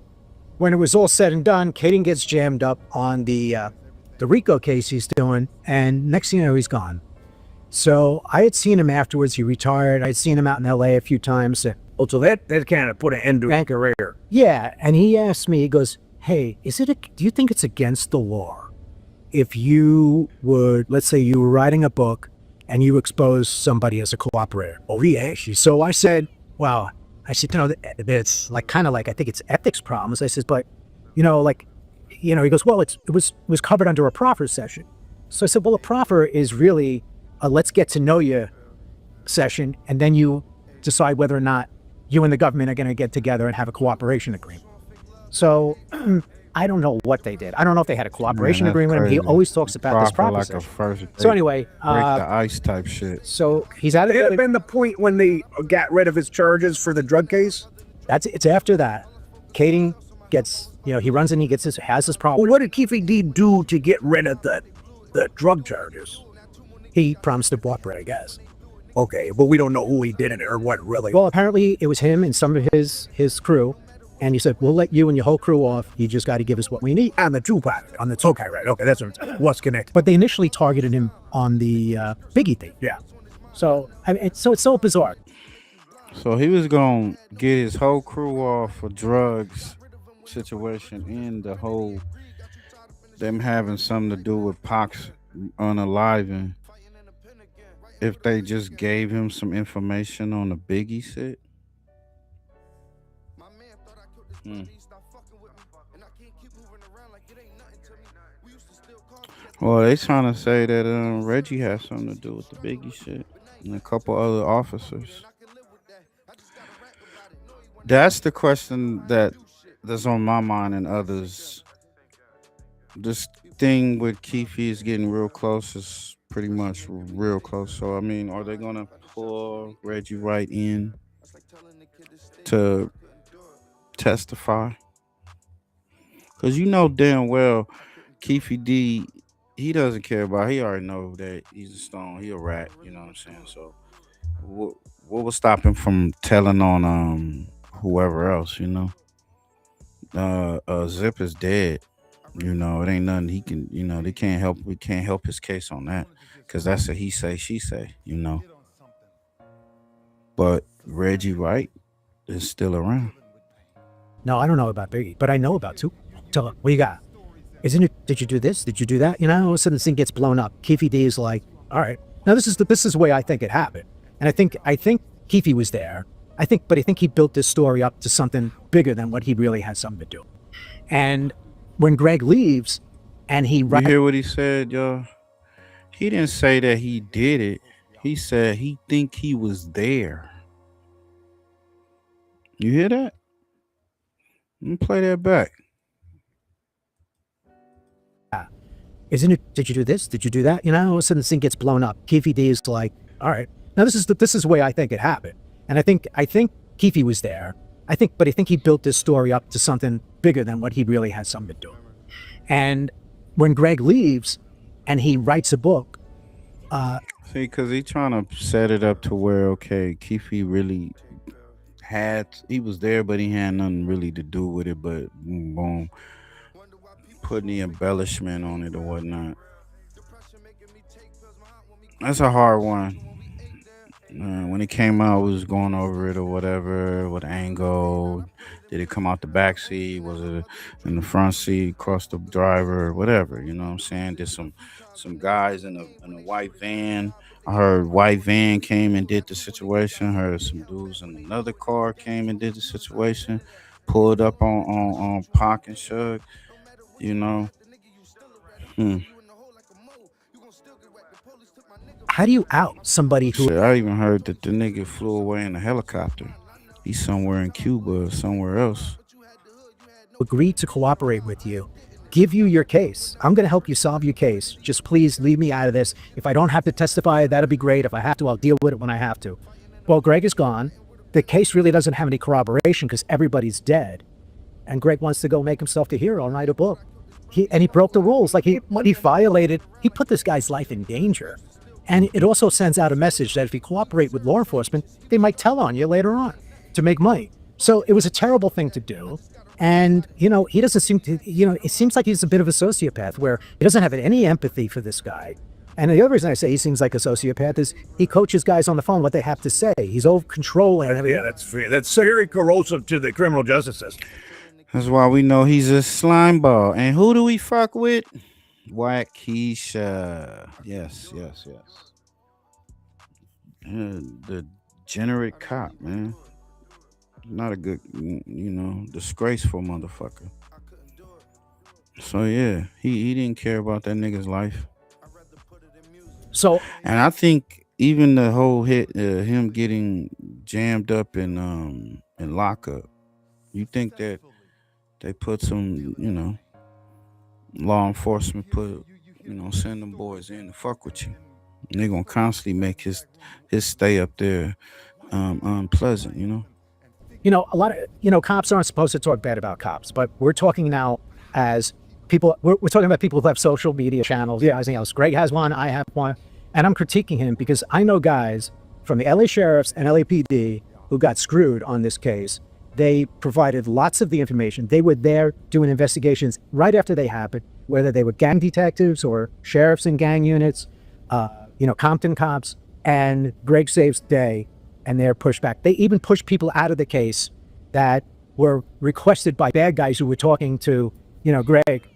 when it was all said and done, Kading gets jammed up on the RICO case he's doing, and next thing you know, he's gone. So I had seen him afterwards. He retired. I'd seen him out in LA a few times. Oh, so that kind of put an end to his career. Yeah, and he asked me, he goes, hey, do you think it's against the law if you would, let's say you were writing a book and you expose somebody as a cooperator? Oh, yeah. So I said, well, it's like kind of like, I think it's ethics problems. I said, but, he goes, well, it was covered under a proffer session. So I said, well, a proffer is really a let's get to know you session, and then you decide whether or not you and the government are going to get together and have a cooperation agreement. So I don't know what they did. I don't know if they had a cooperation agreement. Crazy. He always talks about this proffer like session. a first So anyway, break the ice type shit. So he's out of It had been the point when they got rid of his charges for the drug case. It's after that. Kading gets, he runs and has his problem. Well, what did Keefe D do to get rid of the drug charges? He promised to cooperate, I guess. Okay, but we don't know who he did it or what really. Well, apparently it was him and some of his crew. And he said, we'll let you and your whole crew off. You just got to give us what we need. On the Tupac. Okay, right. Okay, that's what's connected. But they initially targeted him on the Biggie thing. Yeah. So, it's so bizarre. So he was going to get his whole crew off for drugs situation and the whole, them having something to do with Pac's unaliving. If they just gave him some information on the Biggie shit. Well, they trying to say that Reggie has something to do with the Biggie shit and a couple other officers. That's the question that's on my mind and others. This thing with Keefe is getting real close. It's pretty much real close. So, I mean, are they going to pull Reggie right in to testify? Because damn well Keefe D, he doesn't care about, he already know that he's a stone, he a rat, you know what I'm saying? So what will stop him from telling on whoever else, Zip is dead, it ain't nothing he can, we can't help his case on that, because that's a he say, she say, But Reggie Wright is still around. No, I don't know about Biggie, but I know about Tupac. Tell him, what you got? Isn't it, did you do this? Did you do that? All of a sudden this thing gets blown up. Keefe D is like, all right. Now this is the way I think it happened. And I think Keefe was there. But I think he built this story up to something bigger than what he really had something to do. And when Greg leaves and he You hear what he said, y'all? He didn't say that he did it. He said he think he was there. You hear that? Let me play that back. Isn't it, did you do this? Did you do that? All of a sudden this thing gets blown up. Keefe D is like, all right. Now this is the way I think it happened. And I think Keefe was there. But I think he built this story up to something bigger than what he really had something to do. And when Greg leaves and he writes a book. See, because he's trying to set it up to where, okay, Keefe really he was there, but he had nothing really to do with it, but boom, putting the embellishment on it or whatnot. That's a hard one. When it came out, we was going over it or whatever. What angle? Did it come out the back seat? Was it in the front seat, across the driver, whatever? You know what I'm saying? Did some guys in a white van. I heard white van came and did the situation. I heard some dudes in another car came and did the situation. Pulled up on Pac and Shug. How do you out somebody who... Shit, I even heard that the nigga flew away in a helicopter. He's somewhere in Cuba or somewhere else. Agreed to cooperate with you, give you your case. I'm going to help you solve your case. Just please leave me out of this. If I don't have to testify, that'll be great. If I have to, I'll deal with it when I have to. Well, Greg is gone. The case really doesn't have any corroboration because everybody's dead. And Greg wants to go make himself the hero and write a book. He broke the rules. He violated, he put this guy's life in danger. And it also sends out a message that if you cooperate with law enforcement, they might tell on you later on to make money. So it was a terrible thing to do. And, he doesn't seem to, it seems like he's a bit of a sociopath where he doesn't have any empathy for this guy. And the other reason I say he seems like a sociopath is he coaches guys on the phone what they have to say. He's over controlling. Yeah, that's very corrosive to the criminal justice system. That's why we know he's a slime ball. And who do we fuck with? Whack Keisha. Yes. The degenerate cop, man. Not a good, disgraceful motherfucker. So yeah, he didn't care about that nigga's life. So, and I think even the whole hit, him getting jammed up in lockup, you think that they put some, law enforcement send them boys in to fuck with you. And they're gonna constantly make his stay up there unpleasant, a lot of, cops aren't supposed to talk bad about cops, but we're talking now as people, we're talking about people who have social media channels. Yeah, everything else. Greg has one, I have one, and I'm critiquing him because I know guys from the LA sheriffs and LAPD who got screwed on this case. They provided lots of the information. They were there doing investigations right after they happened, whether they were gang detectives or sheriffs in gang units, Compton cops, and Greg saves the day, and they're pushed back. They even pushed people out of the case that were requested by bad guys who were talking to, Greg,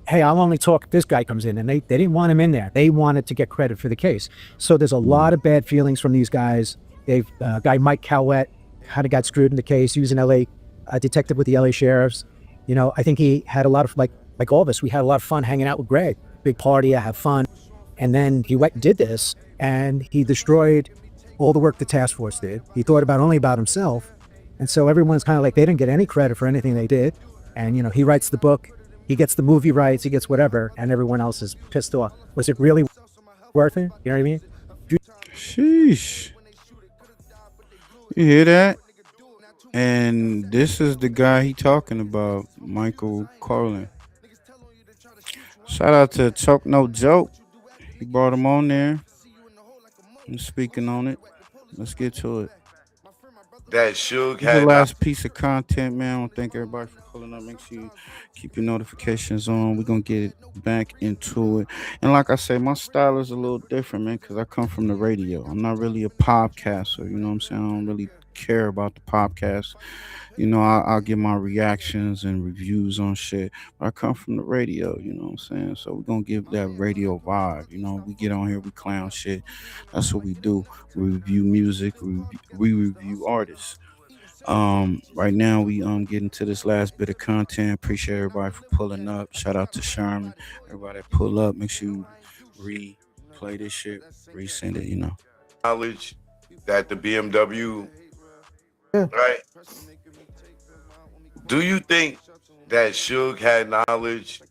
hey, I'll only talk if this guy comes in. And they didn't want him in there. They wanted to get credit for the case. So there's a lot of bad feelings from these guys. Guy Mike Cowett kind of got screwed in the case. He was an LA detective with the LA sheriffs. I think he had a lot of, like all of us, we had a lot of fun hanging out with Greg. Big party, I have fun. And then he went and did this, and he destroyed all the work the task force did. He thought only about himself. And so everyone's kind of like, they didn't get any credit for anything they did. And, he writes the book, he gets the movie rights, he gets whatever, and everyone else is pissed off. Was it really worth it? You know what I mean? Sheesh. You hear that? And this is the guy he talking about, Michael Carlin. Shout out to Choke No Joke. He brought him on there. I'm speaking on it. Let's get to it. That Suge This is had the last piece of content, man. I want to thank everybody for pulling up. Make sure you keep your notifications on. We're going to get it back into it. And like I say, my style is a little different, man, because I come from the radio. I'm not really a podcaster. You know what I'm saying? I don't really care about the podcast. I'll give my reactions and reviews on shit. But I come from the radio, you know what I'm saying? So we're going to give that radio vibe. We get on here, we clown shit. That's what we do. We review music, we review artists. Right now we get into this last bit of content. Appreciate everybody for pulling up. Shout out to Sherman. Everybody that pull up. Make sure you replay this shit, resend it, knowledge that the BMW, right? Do you think that Suge had knowledge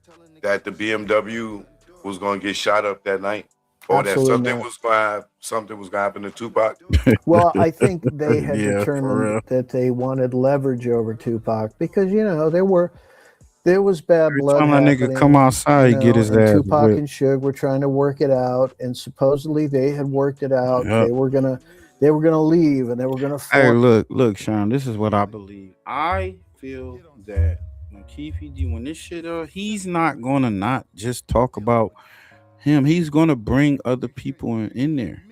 that the BMW was going to get shot up that night, or Absolutely that something was going to happen to Tupac? Well, I think they had Yeah, for real. determined that they wanted leverage over Tupac because there was bad Every blood time that nigga happening, come outside, he get his and ass Tupac whipped. and Suge were trying to work it out, and supposedly they had worked it out. Yep. They were gonna leave, and they were gonna. Hey, look, Sean. This is what I believe. I feel that when Keefe when this shit he's not gonna not just talk about him. He's gonna bring other people in there,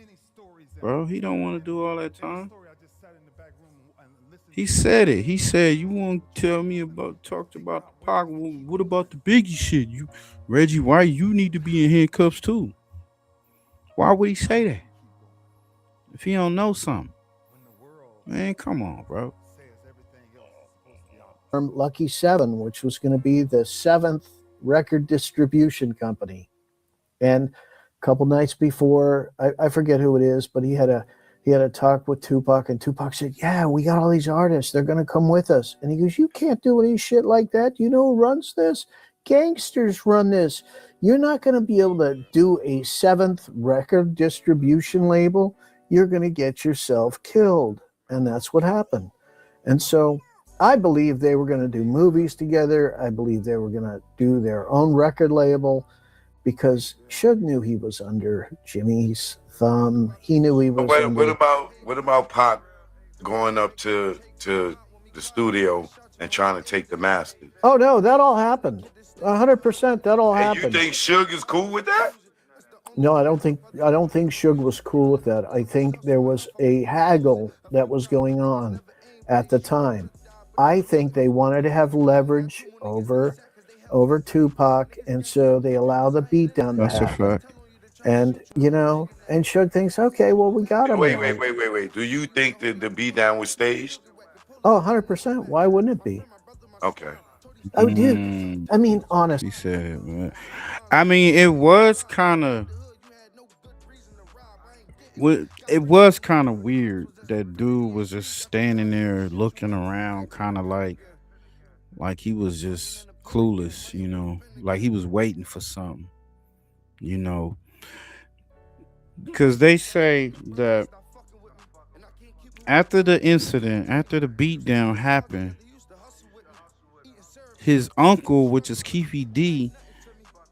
bro. He don't want to do all that time. He said it. He said, "You won't tell me talked about the Pac. What about the Biggie shit? You, Reggie White, you need to be in handcuffs too." Why would he say that if he don't know something? Man, come on, bro. Lucky 7, which was going to be the 7th record distribution company, and a couple nights before, I forget who it is, but he had a talk with Tupac, and Tupac said, "Yeah, we got all these artists. They're going to come with us." And he goes, "You can't do any shit like that. You know who runs this? Gangsters run this. You're not going to be able to do a 7th record distribution label. You're going to get yourself killed." And that's what happened. And so I believe they were going to do movies together. I believe they were going to do their own record label because Suge knew he was under Jimmy's thumb. He knew he was What about Pac going up to the studio and trying to take the Masters. Oh no, that all happened. 100%. That all And happened. you think Suge is cool with that? No, I don't think Suge was cool with that. I think there was a haggle that was going on at the time. I think they wanted to have leverage over Tupac, and so they allow the beatdown to That's a happen. fact. And and Suge thinks, okay, well, we got him. Wait. Do you think that the beatdown was staged? Oh, 100%. Why wouldn't it be? Okay. Oh, dude. I mean, honest. He said it, man. I mean, it was kind of weird. That dude was just standing there looking around, kind of like he was just clueless, like he was waiting for something, because they say that after the incident, after the beatdown happened, his uncle, which is Keefe D,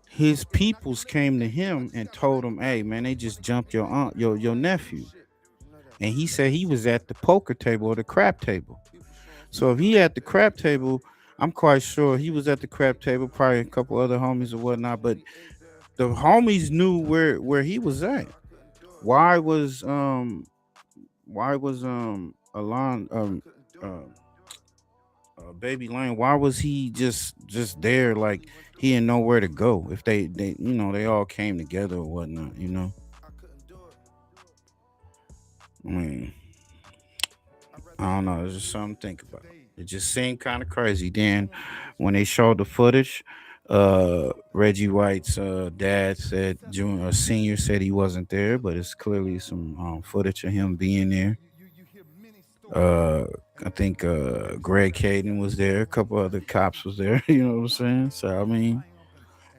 his peoples came to him and told him, "Hey, man, they just jumped your nephew." And he said he was at the poker table or the crap table. So if he at the crap table, I'm quite sure he was at the crap table, probably a couple other homies or whatnot. But the homies knew where he was at. Why was Baby Lane, why was he just there, like he didn't know where to go if they they all came together or whatnot, I mean, I don't know, it's just something to think about. It just seemed kind of crazy. Then when they showed the footage, Reggie White's dad said, senior said he wasn't there, but it's clearly some footage of him being there. I think Greg Caden was there, a couple other cops was there, you know what I'm saying? So I mean,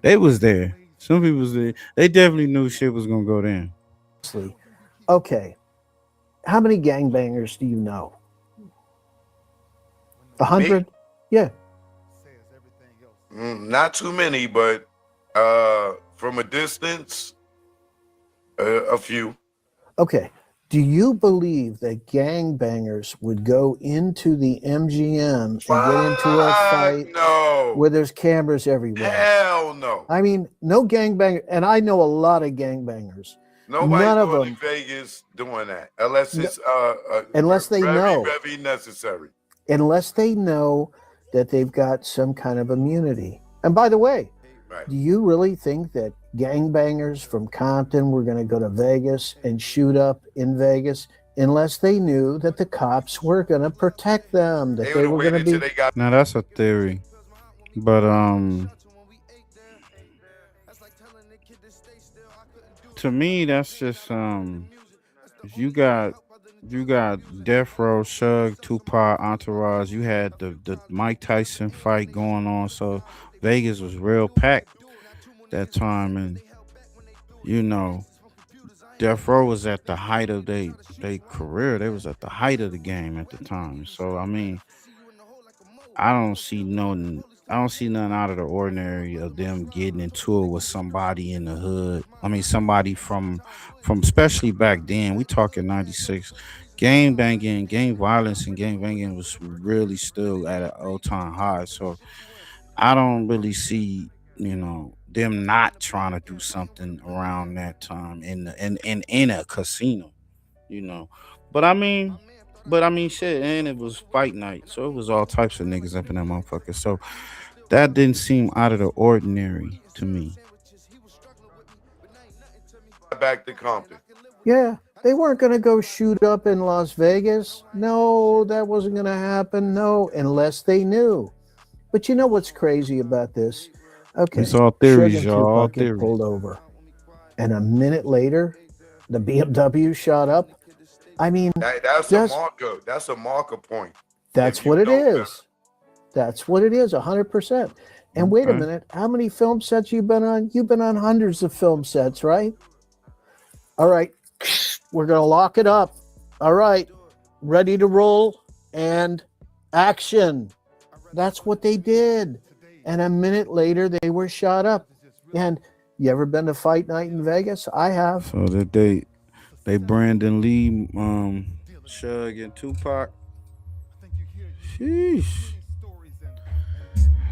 they was there. Some people was there. They definitely knew shit was gonna go down. Okay. How many gangbangers do you know? 100? Yeah. Not too many, but from a distance, a few. Okay. Do you believe that gangbangers would go into the MGM and get into a fight where there's cameras everywhere? Hell no. I mean, no gangbanger, and I know a lot of gangbangers. Nobody's going to Vegas doing that unless it's very necessary. Unless they know that they've got some kind of immunity. And by the way, do you really think that gangbangers from Compton were going to go to Vegas and shoot up in Vegas unless they knew that the cops were going to protect them, that they were going to be... Now that's a theory, but to me that's just you got Death Row, Suge, Tupac, Entourage. You had the Mike Tyson fight going on, so Vegas was real packed that time, and Death Row was at the height of their career. They was at the height of the game at the time. So I mean, I don't see nothing out of the ordinary of them getting into it with somebody in the hood. I mean, somebody from especially back then. We talking 96. Gang banging, gang violence, and gang banging was really still at an all-time high. So I don't really see, them not trying to do something around that time in a casino, But I mean, shit, and it was fight night, so it was all types of niggas up in that motherfucker. So that didn't seem out of the ordinary to me. Back to Compton. Yeah, they weren't going to go shoot up in Las Vegas. No, that wasn't going to happen. No, unless they knew. But you know what's crazy about this? Okay, it's all theories, Suge and y'all. All Tupac get theories. pulled over, and a minute later, the BMW shot up. I mean, that's a marker. That's a marker point. That's what it is. That's what it is, 100%. And wait a minute, how many film sets you've been on? You've been on hundreds of film sets, right? All right, we're gonna lock it up. All right, ready to roll and action. That's what they did. And a minute later, they were shot up. And you ever been to Fight Night in Vegas? I have. So that they Brandon Lee, Suge and Tupac. Sheesh.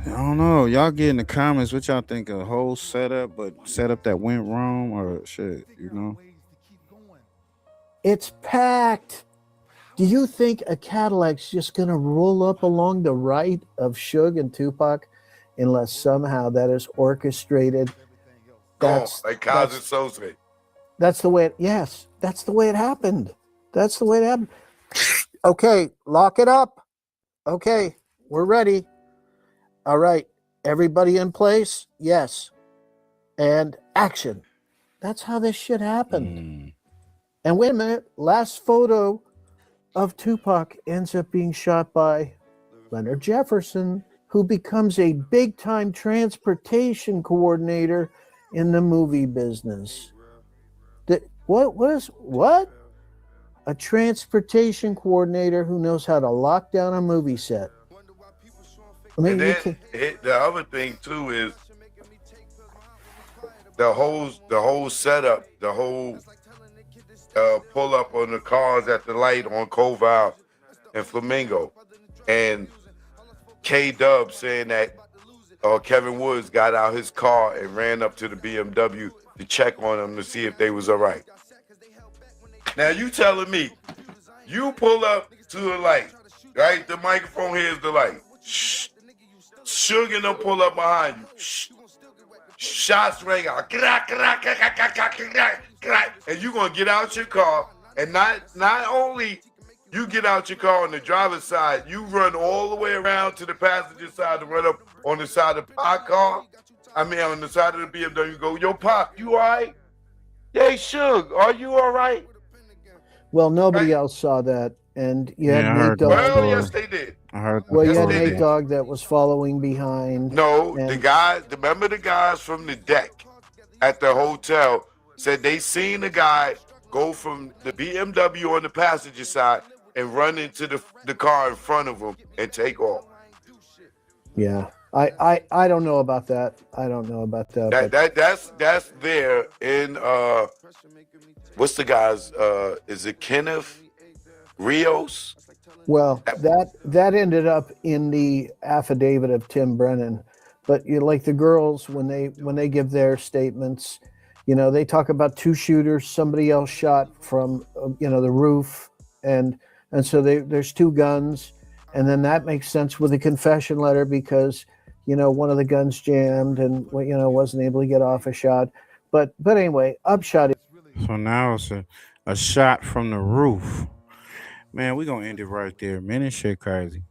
I don't know. Y'all get in the comments what y'all think of a whole setup, but setup that went wrong or shit, you know? It's packed. Do you think a Cadillac's just going to roll up along the right of Suge and Tupac unless somehow that is orchestrated? That's like Kaz and Soze. That's the way it, yes, that's the way it happened. That's the way it happened. Okay, lock it up. Okay, we're ready. All right, everybody in place? Yes. And action. That's how this shit happened. And wait a minute, last photo of Tupac ends up being shot by Leonard Jefferson, who becomes a big-time transportation coordinator in the movie business. What? A transportation coordinator who knows how to lock down a movie set. I mean, and then the other thing too is the whole setup, the whole pull up on the cars at the light on Koval and Flamingo, and K-Dub saying that Kevin Woods got out his car and ran up to the BMW to check on them to see if they was all right. Now you telling me you pull up to the light, right? The microphone here is the light. Shh. Suge and them pull up behind you. Shh. Shots ring out. And you gonna get out your car, and not only you get out your car on the driver's side, you run all the way around to the passenger side to run up on the side of the Pac car. I mean, on the side of the BMW, go, yo, Pac, you all right? Hey, Suge, are you all right? Well, nobody else saw that, and you had I Nate heard Dogg. that Well, yes, they did. I heard that. Well, you had Yes, they Nate did. Dogg that was following behind. No, and the guys, remember the guys from the deck at the hotel said they seen the guy go from the BMW on the passenger side and run into the car in front of him and take off. Yeah, I don't know about that. I don't know about that. That's there in what's the guy's is it Kenneth Rios? Well, that ended up in the affidavit of Tim Brennan, but you know, like the girls when they give their statements, you know, they talk about two shooters, somebody else shot from the roof, and so there's two guns, and then that makes sense with the confession letter because one of the guns jammed and wasn't able to get off a shot, but anyway, upshot. So now it's a shot from the roof. Man, we're going to end it right there, man. This shit crazy.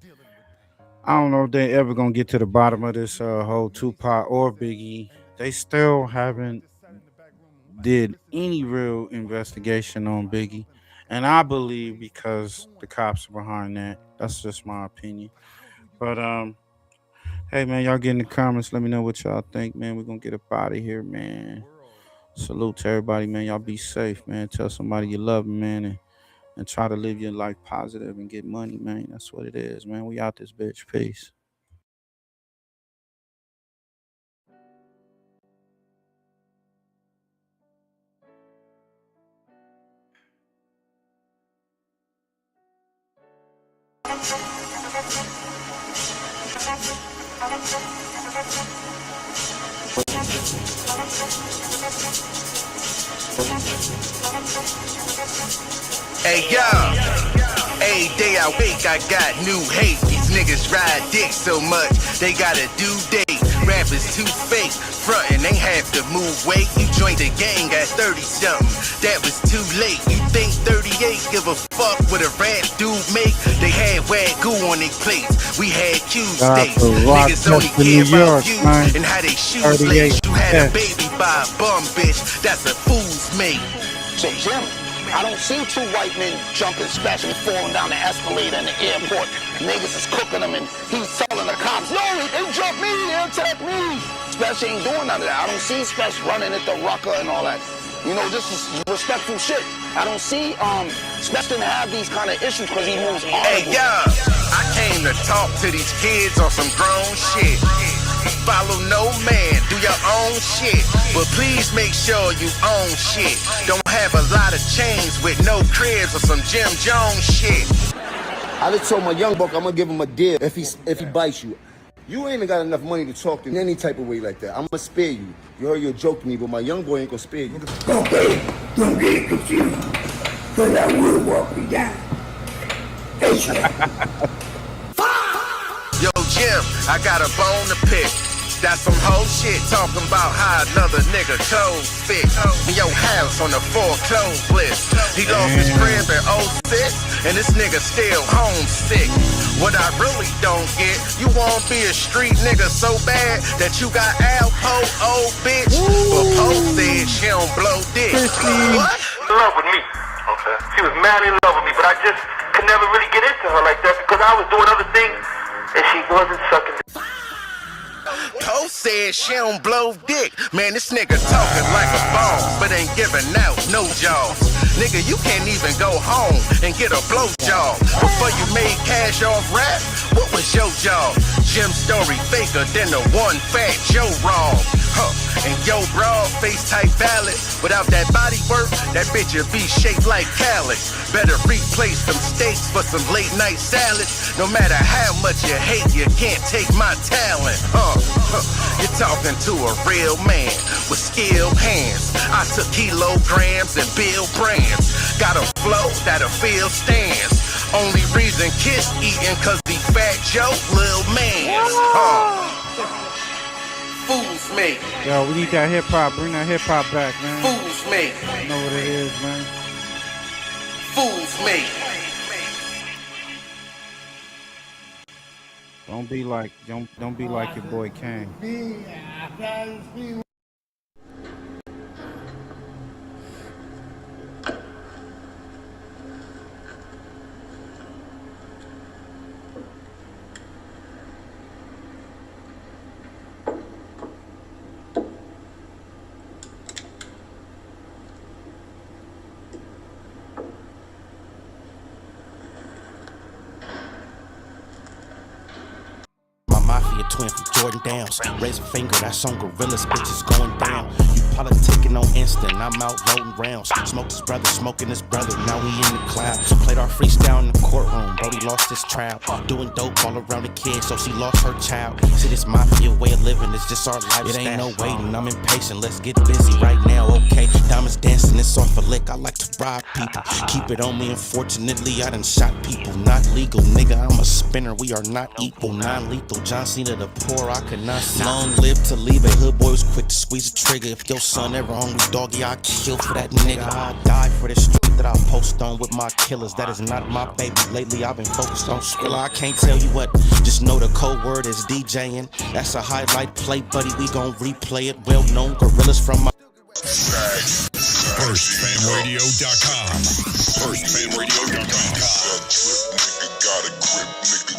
I don't know if they ever going to get to the bottom of this whole Tupac or Biggie. They still haven't did any real investigation on Biggie. And I believe because the cops are behind that. That's just my opinion. But, hey, man, y'all get in the comments. Let me know what y'all think, man. We're going to get up out of here, man. Salute to everybody, man. Y'all be safe, man. Tell somebody you love them, man. And try to live your life positive and get money, man. That's what it is, man. We out this bitch. Peace. Hey yo, every day I wake I got new hate. These niggas ride dick so much, they got a due date. Rappers too fake, frontin' they have to move weight. You joined the gang at 30 something, that was too late. You think 38 give a fuck what a rap dude make? They had wagyu on their plates, we had Q states. Niggas only care about you and how they shoes lace. You had a baby by a bum bitch, that's a fool's mate. So Jim, I don't see two white men jumping, splashing, falling down the escalator in the airport. Niggas is cooking them and he's telling the cops, no, they jumped me, they attacked me. Special ain't doing none of that. I don't see Special running at the rucker and all that. You know, this is respectful shit. I don't see Special didn't have these kind of issues because he moves honorable. Hey, yo, I came to talk to these kids on some grown shit. Follow no man, do your own shit. But please make sure you own shit. Don't have a lot of chains with no cribs or some Jim Jones shit. I just told my young buck I'm gonna give him a deal if he bites you. You ain't got enough money to talk in any type of way like that. I'm gonna spare you. You heard you're joking me, but my young boy ain't gonna spare you. Okay, don't get confused, because I will walk you down. Yo, Jim, I got a bone to pick. That's some whole shit talking about how another nigga toes fit. Yo, house on the foreclosed list. He lost his crib in 06, and this nigga still homesick. What I really don't get, you won't be a street nigga so bad that you got Alpo, old bitch. But Poe said she don't blow dick. What? In love with me. Okay. She was madly in love with me, but I just could never really get into her like that because I was doing other things and she wasn't sucking. Poe said she don't blow dick. Man, this nigga talking like a boss, but ain't giving out no jobs. Nigga, you can't even go home and get a blow job. Before you made cash off rap, what was your job? Jim's story faker than the one fat Joe Raw. And yo, broad face type ballad. Without that body work, that bitch would be shaped like calyx. Better replace some steaks for some late night salads. No matter how much you hate, you can't take my talent. You're talking to a real man with skilled hands. I took kilograms and build brands. Got a flow that'll fill stands. Only reason Kiss eating cause he fat Joe, lil' mans. Fools me. Yo, we need that hip hop. Bring that hip hop back, man. Fools me. You know what it is, man. Fools me. Don't be like your boy Kane. Mafia twin from Jordan Downs. Raise a finger, that's on Gorillas, bitches going down. You politicking on instant, I'm out voting rounds. Smoked his brother, smoking his brother, now we in the clouds. Played our freestyle in the courtroom, Brody lost his trial. Doing dope all around the kid, so she lost her child. See, this mafia way of living, it's just our lifestyle. It ain't no waiting, I'm impatient, let's get busy right now, okay? Diamonds dancing, it's off a lick, I like to rob people. Keep it on me, unfortunately, I done shot people. Not legal, nigga, I'm a spinner, we are not equal. Non-lethal, John Cena the poor, I could not see. Long live to leave it, hood boy was quick to squeeze a trigger. If your son ever hungry, doggy, I'll kill for that nigga. I'll die for this street that I post on with my killers. That is not my baby. Lately I've been focused on Skrilla. I can't tell you what, just know the code word is DJing. That's a highlight play, buddy, we gon' replay it. Well known gorillas from my FirstFamRadio.com. FirstFamRadio.com.